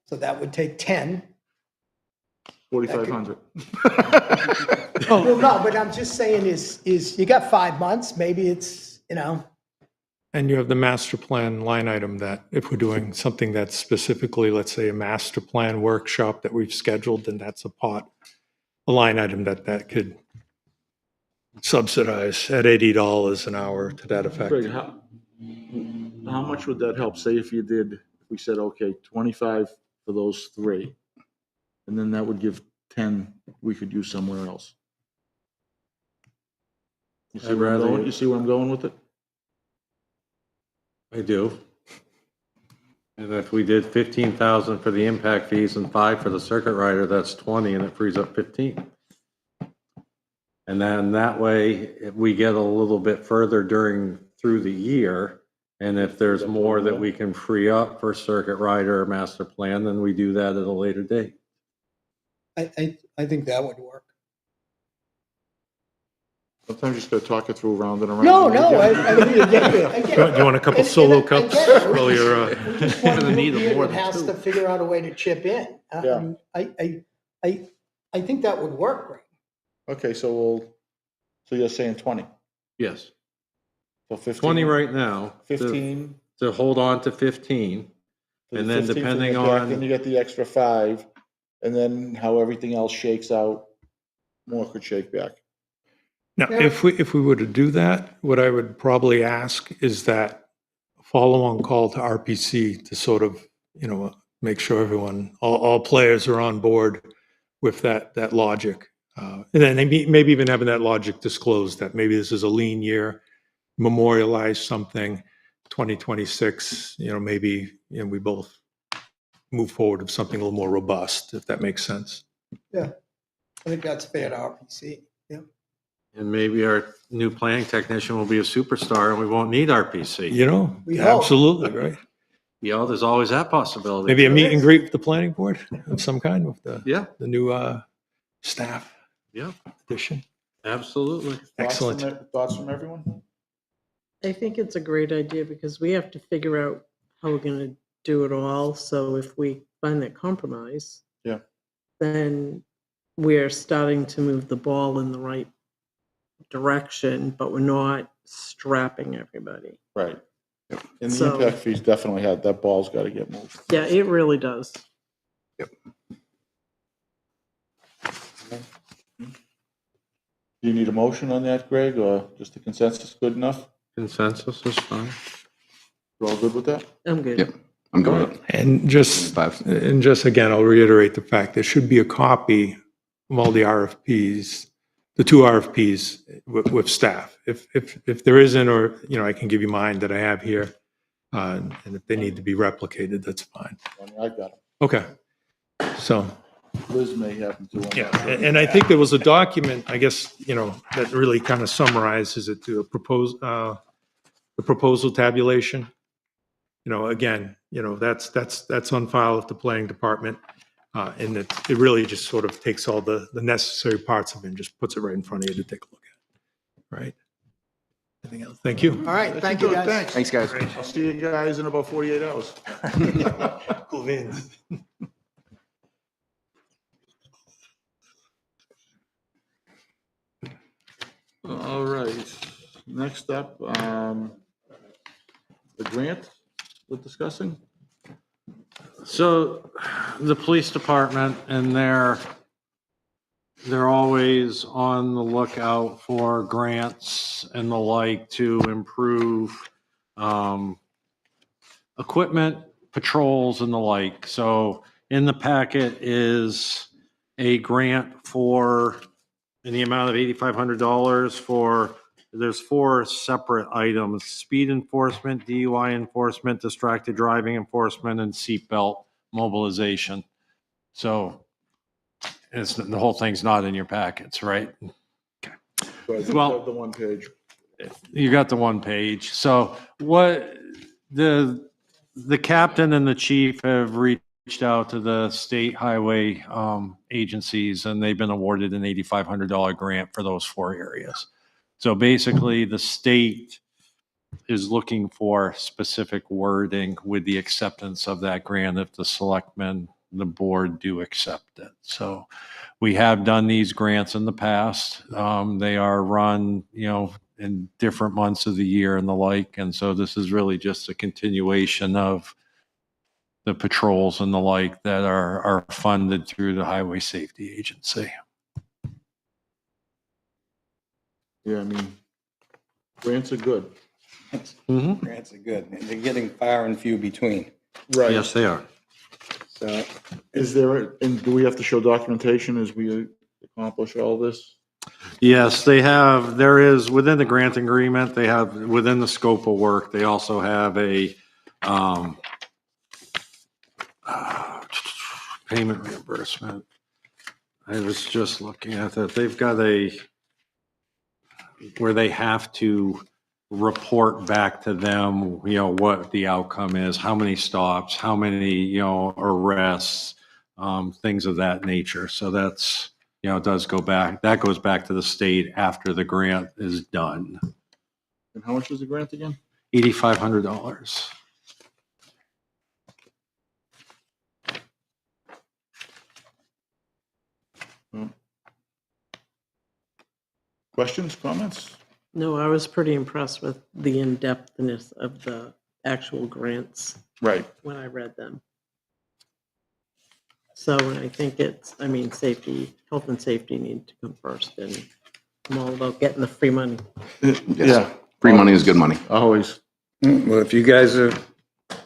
So that would take 10. 4,500. Well, no, but I'm just saying is you got 5 months, maybe it's, And you have the master plan line item that if we're doing something that's specifically, let's say, a master plan workshop that we've scheduled, then that's a line item that could subsidize at $80 an hour to that effect. Greg, how much would that help? Say if we said, okay, 25 for those 3, and then that would give 10 we could use somewhere else. You see where I'm going? You see where I'm going with it? I do. And if we did 15,000 for the impact fees and 5 for the circuit rider, that's 20, and it frees up 15. And then that way, if we get a little bit further through the year, and if there's more that we can free up for circuit rider or master plan, then we do that at a later date. I think that would work. Sometimes you just gotta talk it through round and around. No, I mean, again. You want a couple solo cups while you're, Just one Gonna need group here more that than has 2. to figure out a way to chip in. Yeah. I think that would work, Greg. Okay, so you're saying 20? Yes. So 15? 20 right now. 15? To hold on to 15. So And the then 15 for the depending impact, on- Then you get the extra 5, and then how everything else shakes out, more could shake back. now, if we were to do that, what I would probably ask is that follow-on call to RPC to sort of, make sure all players are on board with that logic. And then maybe even having that logic disclosed that maybe this is a lean year, memorialize something, 2026, maybe, we both move forward with something a little more robust, if that makes sense. Yeah, I think that's fair to RPC. Yeah. And maybe our new planning technician will be a superstar and we won't need RPC. We hope. Absolutely, right? There's always that possibility. Maybe a meet and greet with the planning board of some kind with the new staff Yeah, addition. absolutely. Excellent. Thoughts from everyone? I think it's a great idea because we have to figure out how we're going to do it all. So if we find that compromise, Yeah. then we're starting to move the ball in the right direction, but we're not strapping everybody. Right. And the So- impact fees definitely that ball's gotta get moved. Yeah, it really does. Do you need a motion on that, Greg, or just a consensus good enough? Consensus is fine. You all good with that? I'm good. Yep, I'm going with it. And just again, I'll reiterate the fact there should be a copy of all the RFPs, the 2 RFPs with staff. If there isn't, or, I can give you mine that I have here. And if they need to be replicated, that's fine. I got them. Okay. So, Liz may have them too. yeah, and I think there was a document, I guess, that really kind of summarizes it to the proposal tabulation. Again, that's on file with the planning department. And it really just sort of takes all the necessary parts of it and just puts it right in front of you to take a look at. Right? Anything else? Thank you. All right, thank you, guys. Thanks, guys. I'll see you guys in about 48 hours. Cool beans. All right, next up, the grant we're discussing. So the police department, and they're always on the lookout for grants and the like to improve equipment, patrols and the like. So in the packet is a grant in the amount of $8,500 there's 4 separate items: speed enforcement, DUI enforcement, distracted driving enforcement, and seatbelt mobilization. So the whole thing's not in your packets, right? So I just Well- have the one page. You got the one page. So what the captain and the chief have reached out to the state highway agencies, and they've been awarded an $8,500 grant for those 4 areas. So basically, the state is looking for specific wording with the acceptance of that grant if the selectmen, the board do accept it. So we have done these grants in the past. They are run, in different months of the year and the like. And so this is really just a continuation of the patrols and the like that are funded through the Highway Safety Agency. Yeah, I mean, grants are good. Grants are good. And they're getting far and few between. Right. Yes, they are. So Is there, and do we have to show documentation as we accomplish all this? Yes, they have, there is, within the grant agreement, they have, within the scope of work, they also have a payment reimbursement. I was just looking at that. They've got where they have to report back to them, what the outcome is, how many stops, how many, arrests, things of that nature. So that's, it does go back, that goes back to the state after the grant is done. And how much was the grant again? $8,500. Questions, comments? No, I was pretty impressed with the in-depthness of the actual grants Right. when I read them. So, and I think safety, health and safety need to come first, and I'm all about getting the free money. Yeah. Free money is good money. Always. Well, if you guys are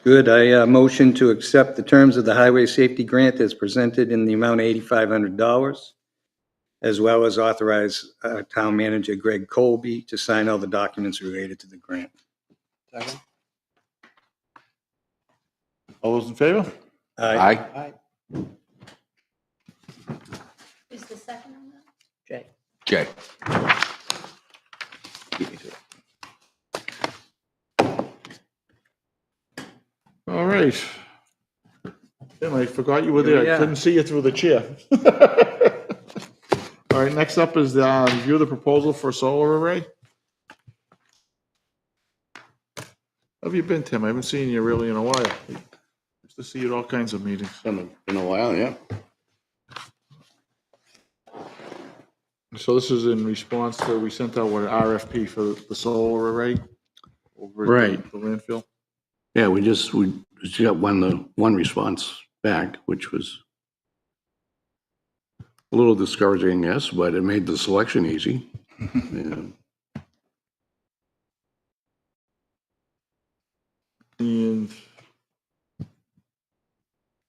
good, I motion to accept the terms of the highway safety grant as presented in the amount of $8,500, as well as authorize town manager Greg Colby to sign all the documents related to the grant. All those in favor? Aye. Who's the second on that? Jay. Jay. All right. Tim, I forgot you were there. I Yeah. couldn't see you through the chair. All right, next up is the review of the proposal for a solar array. How have you been, Tim? I haven't seen you really in a while. Used to see you at all kinds of meetings. Been a while, yeah. So this is in response to, we sent out an RFP for the solar array over at Right. the landfill. Yeah, we just got one response back, which was a little discouraging, yes, but it made the selection easy. Yeah. And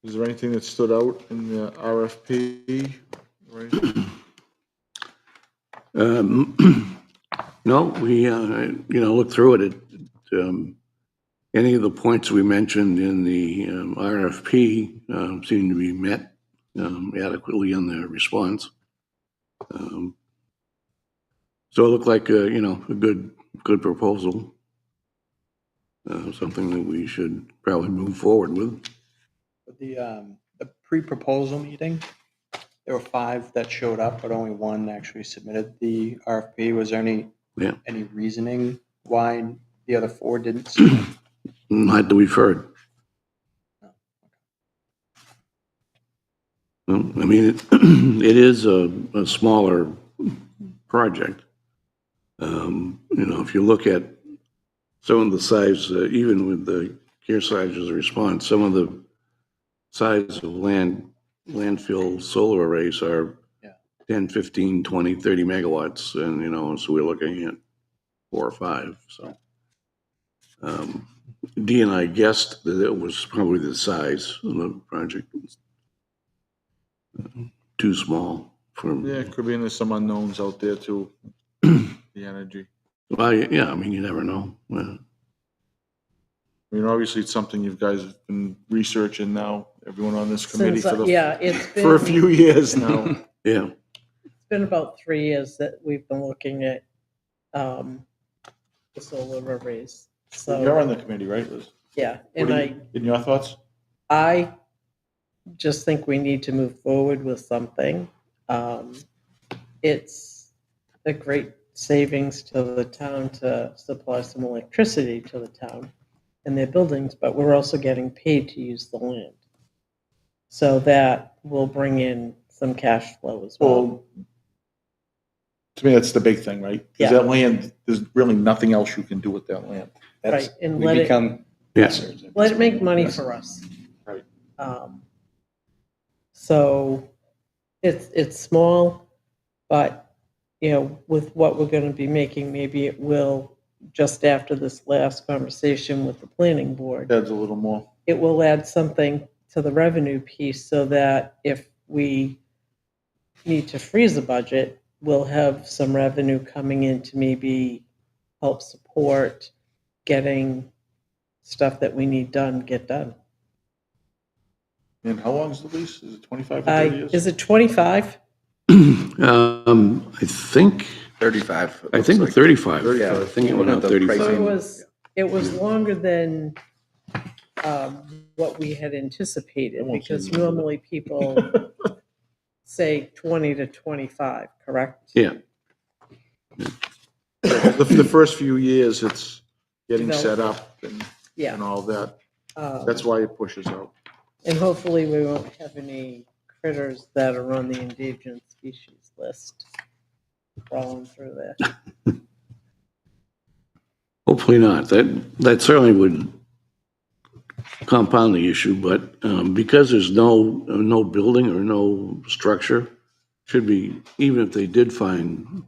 is there anything that stood out in the RFP? Right? No, we, looked through it. Any of the points we mentioned in the RFP seem to be met adequately in the response. So it looked like, a good proposal. Something that we should probably move forward with. The pre-proposal meeting, there were 5 that showed up, but only 1 actually submitted the RFP. Was there any reasoning why the other 4 didn't submit? Not that we've heard. Well, I mean, it is a smaller project. If you look at some of the size, even with the Kearsarge's response, some of the size of landfill solar arrays are 10, 15, 20, 30 megawatts. And, so we're looking at 4 or 5. So Dee and I guessed that it was probably the size of the project. Too small for. Yeah, it could be, and there's some unknowns out there too. The energy. Well, yeah, I mean, you never know. I mean, obviously, it's something you guys have been researching now, everyone on this committee It's been for a few years now. Yeah. It's been about 3 years that we've been looking at the solar arrays. You're So, on the committee, right, Liz? yeah, What and are you, in your thoughts? I just think we need to move forward with something. It's a great savings to the town to supply some electricity to the town and their buildings, but we're also getting paid to use the land. So that will bring in some cash flow as well. Well, to me, that's the big thing, right? Yeah. Because that land, there's really nothing else you can do with that land. That's, Right, and we let it- become. Yes. Let it make money for us. Right. So it's small, but, you know, with what we're going to be making, maybe it will, just after this last conversation with the planning board, Adds a little more. it will add something to the revenue piece so that if we need to freeze the budget, we'll have some revenue coming in to maybe help support getting stuff that we need done, get done. And how long is the lease? Is it 25 or 30 years? Is it 25? I think, 35. I think 35. 35. Yeah, I think it went out The 35. So it was longer than what we had anticipated, I won't because say no. normally people say 20 to 25, correct? Yeah. The first few years, it's getting Develop. set up and Yeah. all that. Um, That's why it pushes out. And hopefully we won't have any critters that are on the endangered species list crawling through there. Hopefully not. That certainly would compound the issue, but because there's no building or no structure, should be, even if they did find,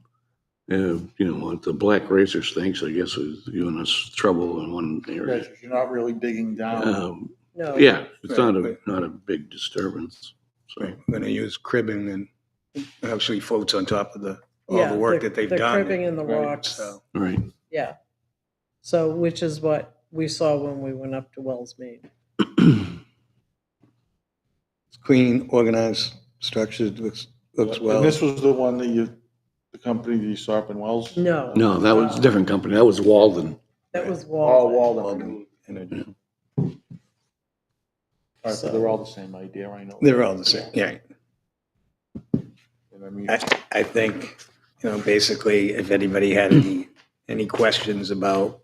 what the black racer stinks, I guess, is giving us trouble in one area. Because you're not really digging down. No. Yeah, it's not a big disturbance. So, Right, we're gonna use cribbing and actually floats on top of all Yeah, the work that they've the done. cribbing and the Right, rocks. So, right. Yeah. So, which is what we saw when we went up to Wells, Maine. it's clean, organized, structured, looks well. And this was the one that the company that you saw up in Wells? No. No, that was a different company. That was Walden. That was Oh, Walden. Walden. Energy. All right, so they're all the same idea, I know. They're all the same, yeah. And I mean, I think, basically, if anybody had any questions about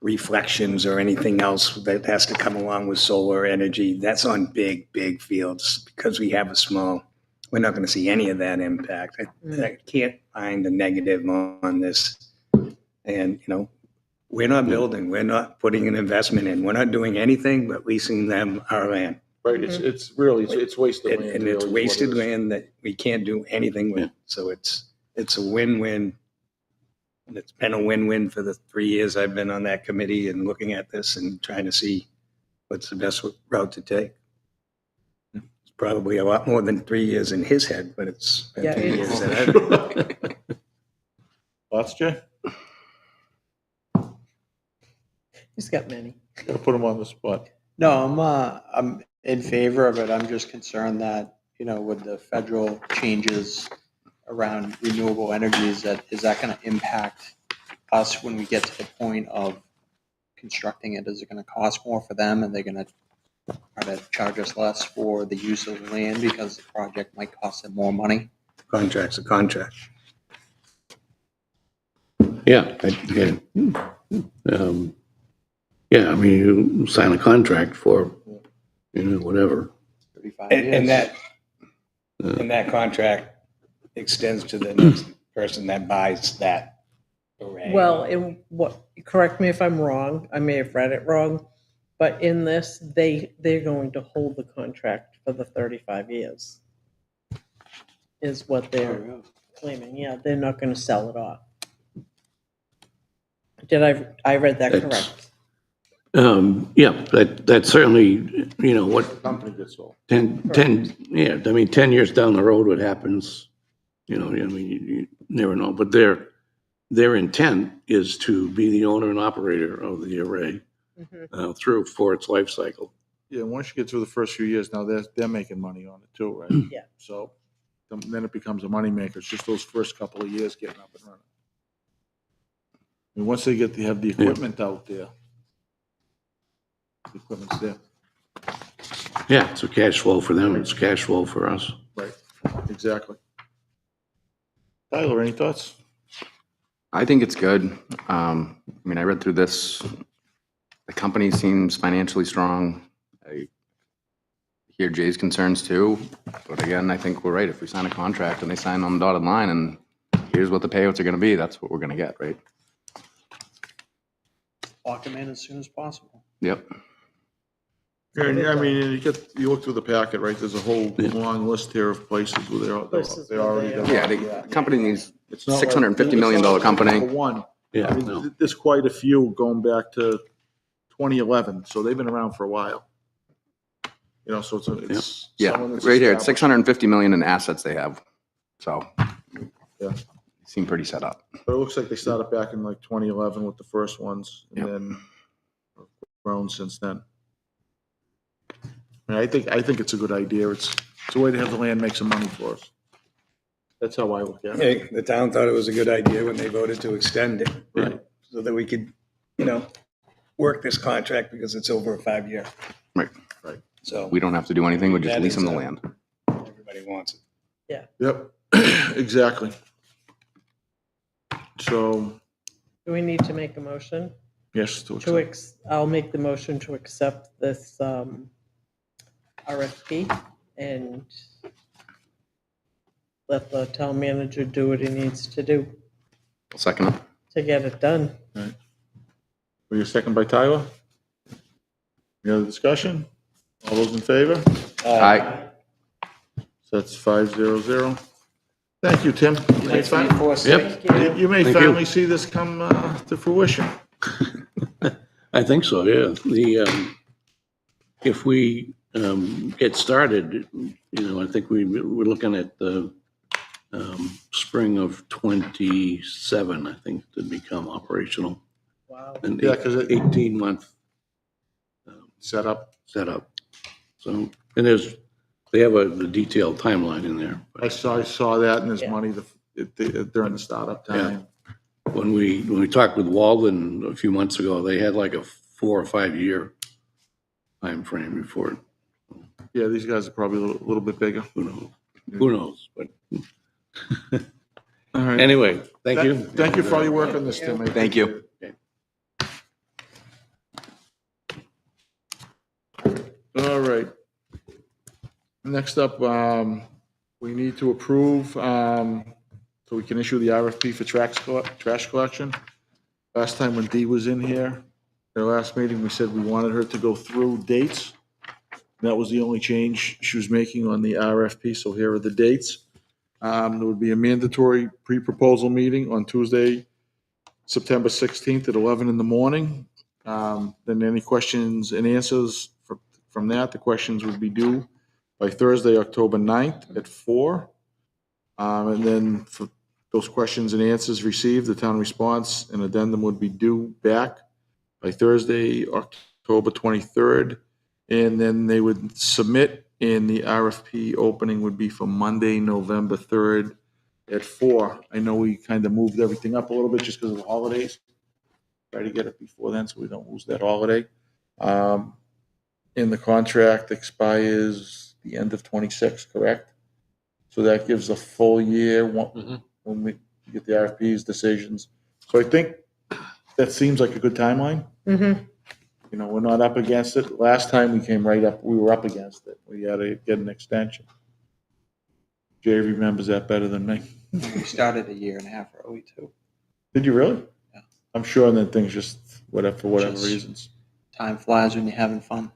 reflections or anything else that has to come along with solar energy, that's on big, big fields. Because we have a small, we're not going to see any of that impact. I can't find a negative on this. And, we're not building, we're not putting an investment in, we're not doing anything but leasing them our land. right, it's really, it's wasted land. And really, it's is what it wasted is. land that we can't do anything with. So it's a win-win. And it's been a win-win for the 3 years I've been on that committee and looking at this and trying to see what's the best route to take. It's probably a lot more than 3 years in his head, but it's been Yeah, 2 it years is. that I've. Thoughts, Jay? He's got many. Gotta put him on the spot. No, I'm in favor of it. I'm just concerned that, with the federal changes around renewable energies, is that going to impact us when we get to the point of constructing it? Is it going to cost more for them, and they're going to try to charge us less for the use of the land because the project might cost them more money? Contract's a contract. Yeah. Yeah, I mean, you sign a contract for, whatever. 35 years. And that contract extends to the next person that buys that array. Well, correct me if I'm wrong, I may have read it wrong, but in this, they're going to hold the contract for the 35 years, is what they're claiming. Yeah, they're not going to sell it off. Did I read that That's- correct? Yeah, that certainly, what, Company gets sold. 10 years down the road, what happens, you never know. But their intent is to be the owner and operator of the array for its life cycle. Yeah, once you get through the first few years, now they're making money on it too, right? Yeah. So then it becomes a moneymaker. It's just those first couple of years getting up and running. And once they have the equipment out there, the equipment's there. Yeah, it's a cash flow for them, it's cash flow for us. Right, exactly. Tyler, any thoughts? I think it's good. I mean, I read through this. The company seems financially strong. I hear Jay's concerns too, but again, I think we're right. If we sign a contract and they sign on the dotted line and here's what the payouts are gonna be, that's what we're gonna get, right? Lock them in as soon as possible. Yep. Yeah, I mean, you look through the packet, right? There's a whole long list here of places where Places they're where already. they are. Yeah, the company needs It's not like- $650 million company. For one. Yeah, I mean, no. there's quite a few going back to 2011, so they've been around for a while. You know, so it's. Yeah, someone that's right here, it's established. $650 million in assets they have. So. Yeah. Seem pretty set up. But it looks like they started back in like 2011 with the first ones, and Yep. then grown since then. And I think it's a good idea. It's a way to have the land make some money for us. That's how I look at it. Hey, the town thought it was a good idea when they voted to extend it. Right. So that we could, work this contract because it's over a 5-year. Right. Right. So We don't have to do anything, we just That lease them is the a- land. everybody wants it. Yep, exactly. So, Do we need to make a motion? yes, I'll make the motion to accept this RFP and let the town manager do what he needs to do Second. to get it done. were you second by Tyler? Any other discussion? All those in favor? Aye. So that's 500. Thank you, Tim. You may fin- Yep. You may Thank you. finally see this come to fruition. I think so, yeah. If we get started, I think we're looking at the spring of '27, I think, to become operational. Wow. An Yeah, 'cause 18-month Set up. setup. So, and they have the detailed timeline in there. I saw that, and there's Yeah. money during the startup time. When we talked with Walden a few months ago, they had like a 4 or 5 year time frame before, Yeah, these guys are probably a little bit bigger. who knows, but All right. anyway, thank you. Thank you for all your work on this, Tim. I Thank you. All right. Next up, we need to approve, so we can issue the RFP for trash collection. Last time when Dee was in here, their last meeting, we said we wanted her to go through dates. That was the only change she was making on the RFP, so here are the dates. There would be a mandatory pre-proposal meeting on Tuesday, September 16th at 11 in the morning. Then any questions and answers from that, the questions would be due by Thursday, October 9th at 4. And then for those questions and answers received, the town response and addendum would be due back by Thursday, October 23rd. And then they would submit, and the RFP opening would be for Monday, November 3rd at 4. I know we kind of moved everything up a little bit just because of the holidays. Try to get it before then so we don't lose that holiday. And the contract expires the end of 26, correct? So that gives a full year when we get the RFPs, decisions. So I think that seems like a good timeline. Mm-hmm. We're not up against it. Last time we were up against it. We had to get an extension. Jay remembers that better than me. We started 1.5 years early too. Did you really? Yeah. I'm sure that things just, for whatever Just- reasons. Time flies when you're having fun.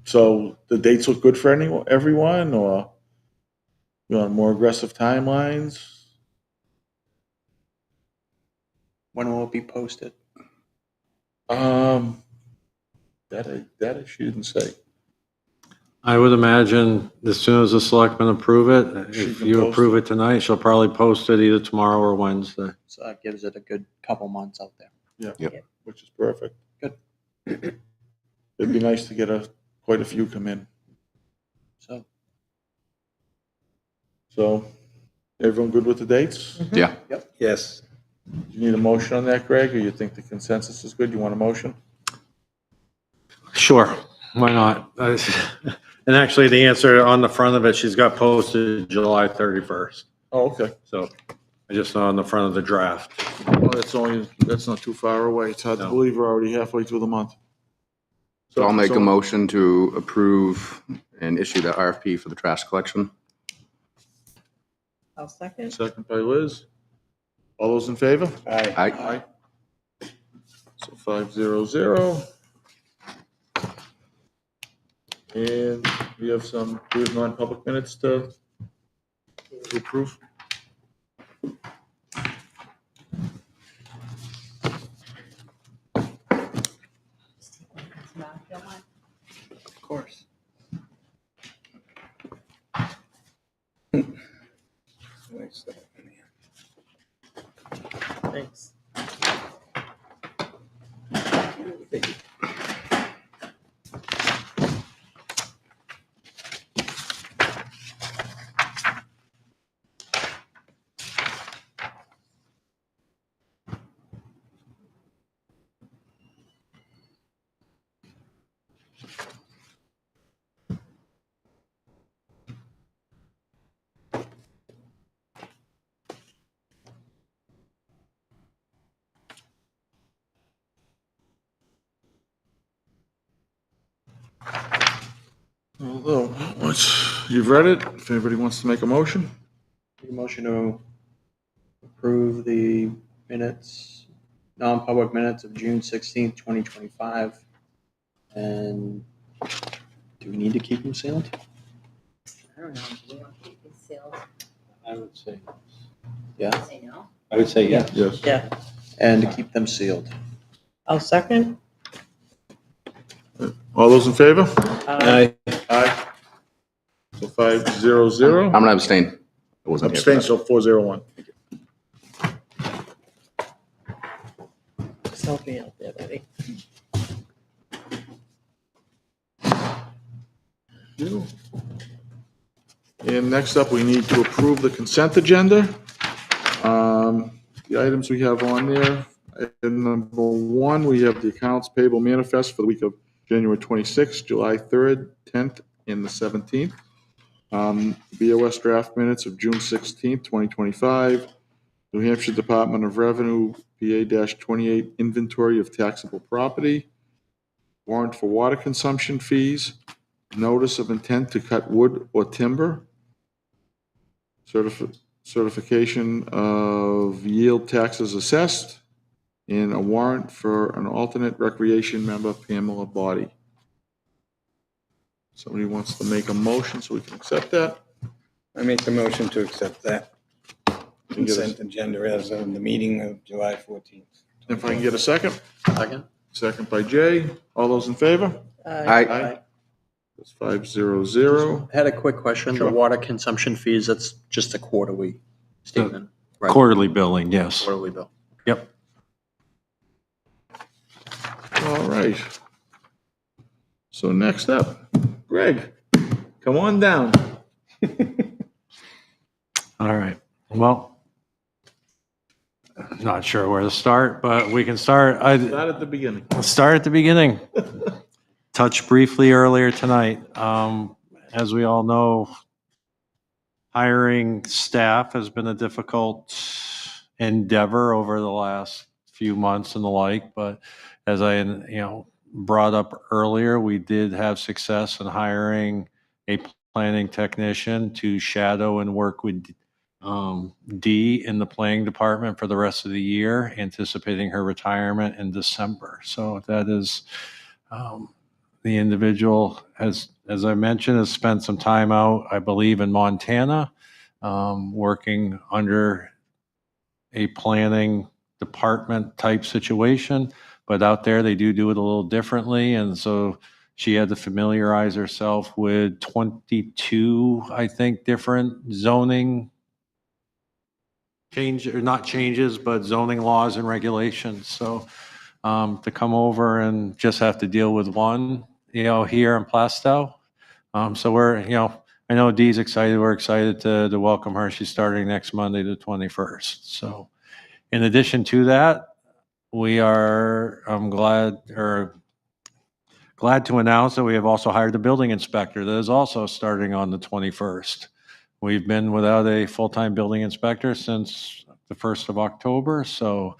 So the dates look good for everyone, or you want more aggressive timelines? When will it be posted? That she didn't say. I would imagine as soon as the selectmen approve it, She if can you post approve it tonight, she'll probably post it either tomorrow or Wednesday. So that gives it a good couple months out there. Yeah. Yep. Which is perfect. Good. It'd be nice to get quite a few come in. So So, everyone good with the dates? Yeah. Yes. Do you need a motion on that, Greg, or you think the consensus is good? You want a motion? Sure, why not? And actually, the answer on the front of it, she's got posted July 31st. Oh, okay. So I just saw on the front of the draft. Well, that's not too far away. It's hard to No. believe we're already halfway through the month. So I'll make a so- motion to approve and issue the RFP for the trash collection. I'll second. Second by Liz. All those in favor? Aye. So 500. And we have non-public minutes to approve. Of course. Thanks. Although, you've read it, if anybody wants to make a motion? Make a motion to approve the minutes, non-public minutes of June 16th, 2025. And do we need to keep them sealed? I don't know. Do we want to keep these sealed? I would say. Yeah, Say no? I would say yes. Yes. Yeah, and to keep them sealed. I'll second. All those in favor? Aye. Aye. So 500. I'm gonna abstain. I wasn't here for Abstain, that. so 401. Just help me out there, buddy. And next up, we need to approve the consent agenda. The items we have on there, item number 1, we have the accounts payable manifest for the week of January 26th, July 3rd, 10th, and the 17th. BOS draft minutes of June 16th, 2025. New Hampshire Department of Revenue, PA-28 inventory of taxable property. Warrant for water consumption fees. Notice of intent to cut wood or timber. Certification of yield taxes assessed. And a warrant for an alternate recreation member, Pamela Body. Somebody wants to make a motion so we can accept that? I make the motion to accept that Can get a- consent agenda as of the meeting of July 14th. If I can get a second? Second? Second by Jay. All those in favor? Aye. That's 500. Had a quick question. Sure. The water consumption fees, that's just a quarterly statement, right? Quarterly billing, yes. Quarterly bill. Yep. All right. So next up, Greg, come on down. All right. Well, not sure where to start, but we can start. Start at the beginning. Let's start at the beginning. Touched briefly earlier tonight. As we all know, hiring staff has been a difficult endeavor over the last few months and the like. But as I, brought up earlier, we did have success in hiring a planning technician to shadow and work with Dee in the planning department for the rest of the year, anticipating her retirement in December. So that is, the individual has, as I mentioned, has spent some time out, I believe, in Montana, working under a planning department type situation. But out there, they do it a little differently. And so she had to familiarize herself with 22, I think, different zoning not changes, but zoning laws and regulations. So to come over and just have to deal with one, here in Plastow. So we're, I know Dee's excited. We're excited to welcome her. She's starting next Monday, the 21st. So in addition to that, I'm glad to announce that we have also hired a building inspector that is also starting on the 21st. We've been without a full-time building inspector since the 1st of October. So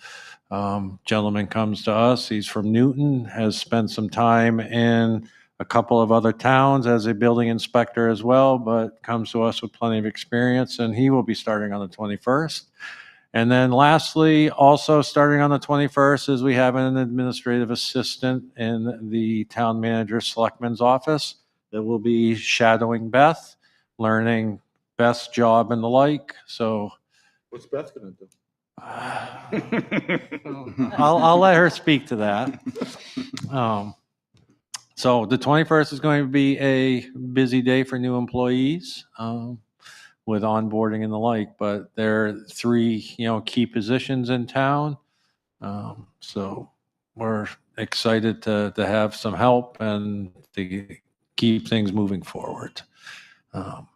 gentleman comes to us. He's from Newton, has spent some time in a couple of other towns as a building inspector as well, but comes to us with plenty of experience, and he will be starting on the 21st. And then lastly, also starting on the 21st is we have an administrative assistant in the town manager selectman's office that will be shadowing Beth, learning Beth's job and the like. So What's Beth gonna do? I'll let her speak to that. So the 21st is going to be a busy day for new employees. With onboarding and the like, but there are 3, key positions in town. So we're excited to have some help and to keep things moving forward. My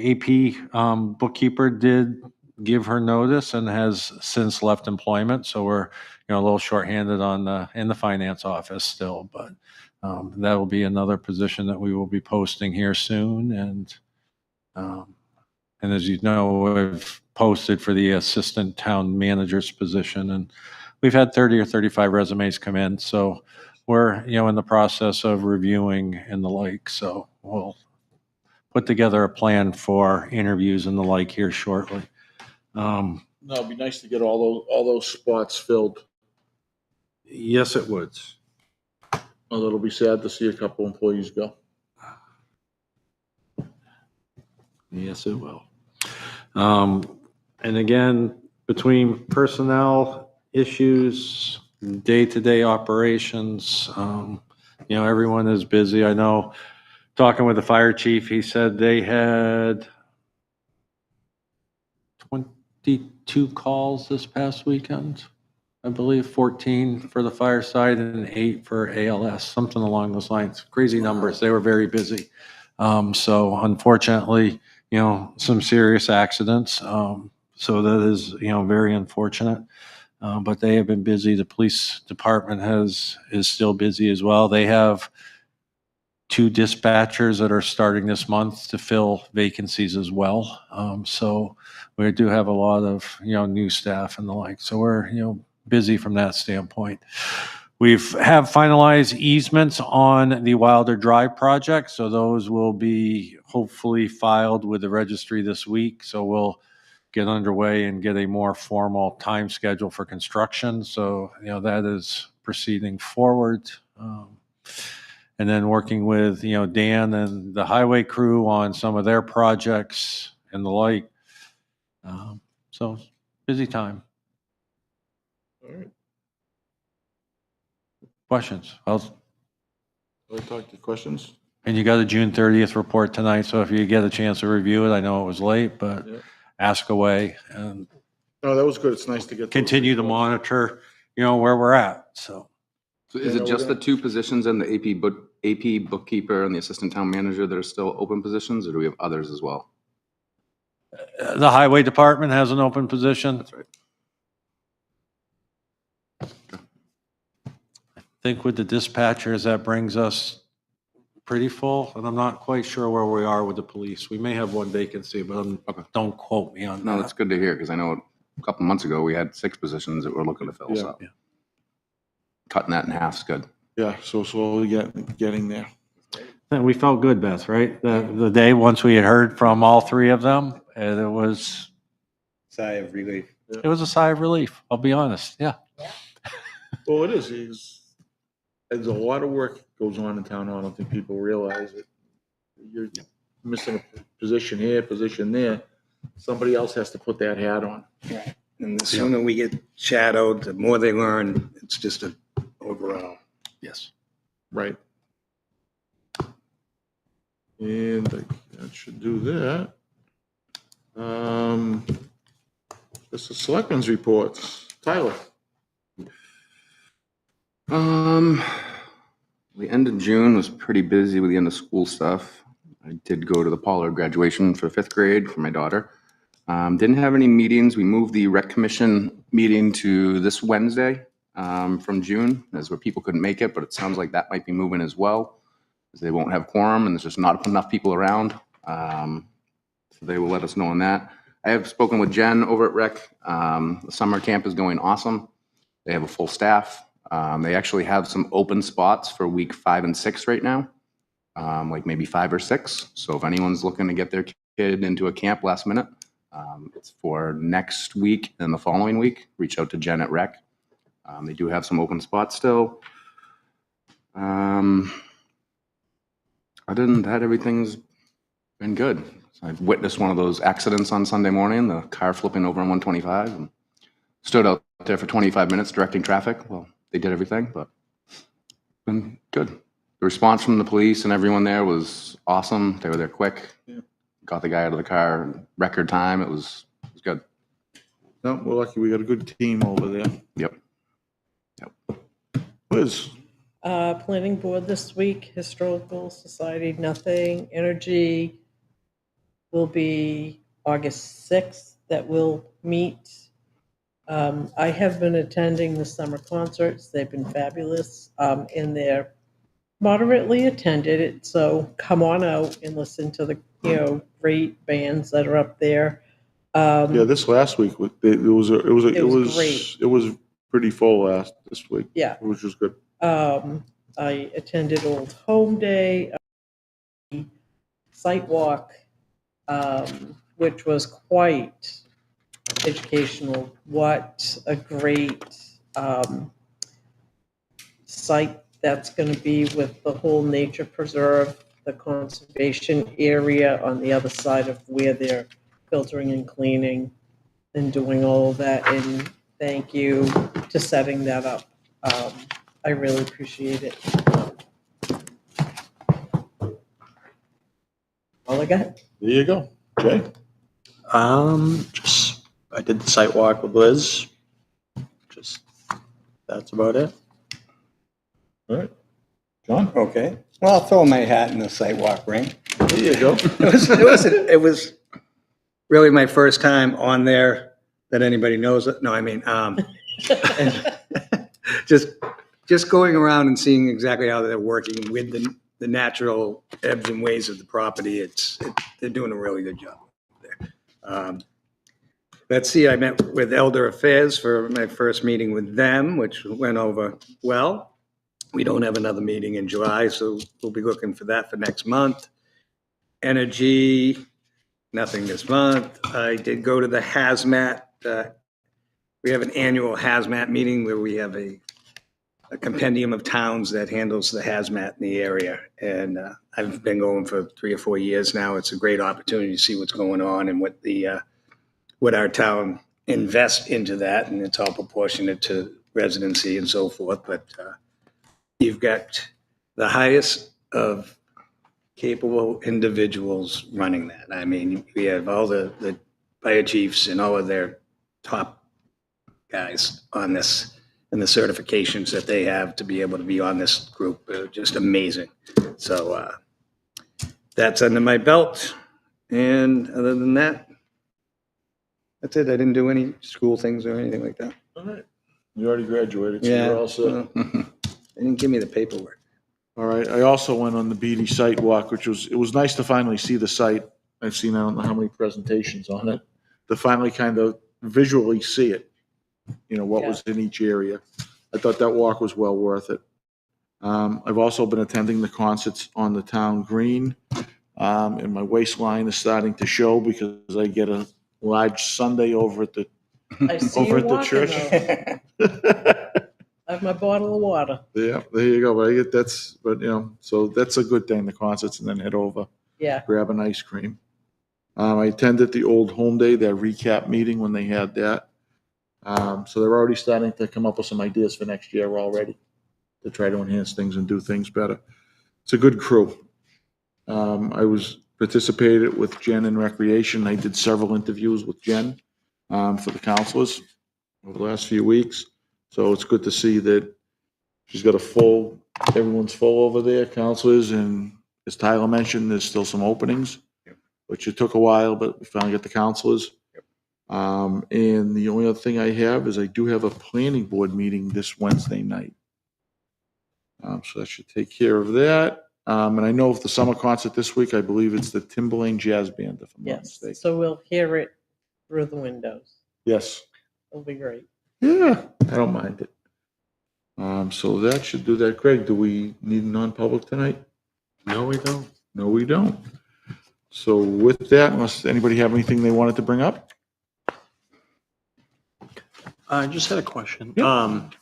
AP bookkeeper did give her notice and has since left employment. So we're, a little shorthanded in the finance office still, but that will be another position that we will be posting here soon. And as you know, we've posted for the assistant town manager's position, and we've had 30 or 35 resumes come in. So we're, in the process of reviewing and the like. So we'll put together a plan for interviews and the like here shortly. No, it'd be nice to get all those spots filled. Yes, it would. Although it'll be sad to see a couple employees go. Yes, it will. And again, between personnel issues, day-to-day operations, everyone is busy. I know, talking with the fire chief, he said they had 22 calls this past weekend. I believe 14 for the fire side and 8 for ALS, something along those lines. Crazy numbers. They were very busy. So unfortunately, some serious accidents. So that is, very unfortunate. But they have been busy. The police department is still busy as well. They have 2 dispatchers that are starting this month to fill vacancies as well. So we do have a lot of, new staff and the like. So we're, busy from that standpoint. We've finalized easements on the Wilder Drive project, so those will be hopefully filed with the registry this week. So we'll get underway and get a more formal time schedule for construction. So, that is proceeding forward. And then working with, Dan and the highway crew on some of their projects and the like. So busy time. All right. Questions? I'll talk to questions. And you got a June 30th report tonight, so if you get a chance to review it, I know it was late, but Yeah. ask away and No, that was good. It's nice to get. those continue to reports. monitor, where we're at, so. So is it just the 2 positions and the AP bookkeeper and the assistant town manager that are still open positions, or do we have others as well? The highway department has an open position. That's right. I think with the dispatchers, that brings us pretty full, and I'm not quite sure where we are with the police. We may have 1 vacancy, but don't quote me on that. No, that's good to hear, because I know a couple months ago, we had 6 positions that we're looking to fill, Yeah. so. Yeah. Cutting that in half is good. Yeah, so slowly getting there. And we felt good, Beth, right? The day once we had heard from all 3 of them, and it was Sigh of relief. a sigh of relief, I'll be honest, yeah. Well, it is. There's a lot of work goes on in town. I don't think people realize it. You're missing a position here, position there. Somebody else has to put that hat on. And the sooner we get shadowed, the more they learn. It's just a overall. Yes. Right. And that should do that. This is Selectmen's reports. Tyler. The end of June was pretty busy with the end of school stuff. I did go to the Pollard graduation for 5th grade for my daughter. Didn't have any meetings. We moved the rec commission meeting to this Wednesday from June, as where people couldn't make it, but it sounds like that might be moving as well, because they won't have quorum and there's just not enough people around. So they will let us know on that. I have spoken with Jen over at rec. The summer camp is going awesome. They have a full staff. They actually have some open spots for week 5 and 6 right now, like maybe 5 or 6. So if anyone's looking to get their kid into a camp last minute, it's for next week and the following week. Reach out to Jen at rec. They do have some open spots still. Other than that, everything's been good. So I've witnessed one of those accidents on Sunday morning, the car flipping over on 125, and stood out there for 25 minutes directing traffic. Well, they did everything, but it's been good. The response from the police and everyone there was awesome. They were there quick. Yeah. Got the guy out of the car in record time. It was good. No, we're lucky we got a good team over there. Yep. Liz? Planning board this week, historical society, nothing. Energy will be August 6th that we'll meet. I have been attending the summer concerts. They've been fabulous, and they're moderately attended. So come on out and listen to the great bands that are up there. Yeah, this last week it was great. It was pretty full this week. Yeah. Which was good. I attended Old Home Day, site walk, which was quite educational. What a great site that's going to be with the whole nature preserve, the conservation area on the other side of where they're filtering and cleaning and doing all of that. And thank you to setting that up. I really appreciate it. All I got. There you go. Jay? I did the site walk with Liz. That's about it. All right. John? Okay. Well, I'll throw my hat in the sidewalk ring. There you go. It was really my first time on there that anybody knows it. No, I mean, and just going around and seeing exactly how they're working with the natural ebbs and ways of the property. They're doing a really good job there. Let's see, I met with Elder Affairs for my first meeting with them, which went over well. We don't have another meeting in July, so we'll be looking for that for next month. Energy, nothing this month. I did go to the hazmat. We have an annual hazmat meeting where we have a compendium of towns that handles the hazmat in the area. And I've been going for 3 or 4 years now. It's a great opportunity to see what's going on and what our town invests into that. And it's all proportionate to residency and so forth. But you've got the highest of capable individuals running that. I mean, we have all the fire chiefs and all of their top guys on this, and the certifications that they have to be able to be on this group are just amazing. So that's under my belt. And other than that, that's it. I didn't do any school things or anything like that. All right. You already graduated, so Yeah. you're all set. They didn't give me the paperwork. All right. I also went on the BD site walk, it was nice to finally see the site. I've seen, I don't know how many presentations on it, to finally kind of visually see it, what was in each area. I thought that walk was well worth it. I've also been attending the concerts on the town green, and my waistline is starting to show because I get a large sundae over at the I see you walking, church. I have my bottle of water. Yeah, there you go. So that's a good thing, the concerts, and then head over, Yeah. grab an ice cream. I attended the Old Home Day, their recap meeting when they had that. So they're already starting to come up with some ideas for next year already to try to enhance things and do things better. It's a good crew. I participated with Jen in recreation. I did several interviews with Jen for the counselors over the last few weeks. So it's good to see that she's got everyone's full over there, counselors and as Tyler mentioned, there's still some openings, which it took a while, but we finally got the counselors. And the only other thing I have is I do have a planning board meeting this Wednesday night. So that should take care of that. And I know of the summer concert this week, I believe it's the Timberlane Jazz Band, if I'm not Yes, mistaken. so we'll hear it through the windows. Yes. It'll be great. Yeah, I don't mind it. So that should do that. Craig, do we need non-public tonight? No, we don't. No, we don't. So with that, unless anybody have anything they wanted to bring up? I just had a question. Yep.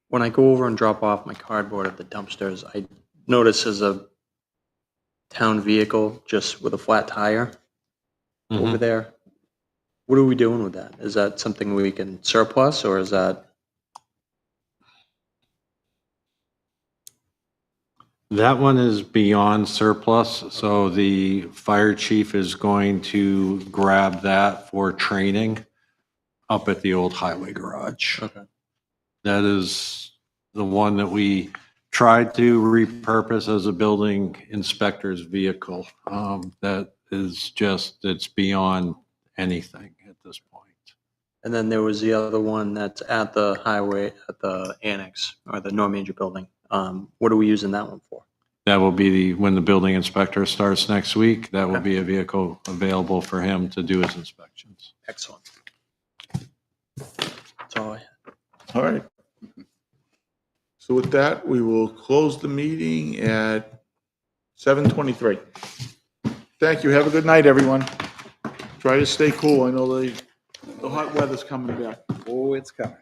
When I go over and drop off my cardboard at the dumpsters, I notice there's a town vehicle just with a flat tire over there. What are we doing with that? Is that something we can surplus, or is that? That one is beyond surplus, so the fire chief is going to grab that for training up at the old highway garage. Okay. That is the one that we tried to repurpose as a building inspector's vehicle. That is just, it's beyond anything at this point. And then there was the other one that's at the highway, at the annex, or the Normandy building. What are we using that one for? That will be when the building inspector starts next week, that will be a vehicle available for him to do his inspections. Excellent. That's all I had. All right. So with that, we will close the meeting at 7:23. Thank you. Have a good night, everyone. Try to stay cool. I know the hot weather's coming back. Oh, it's coming.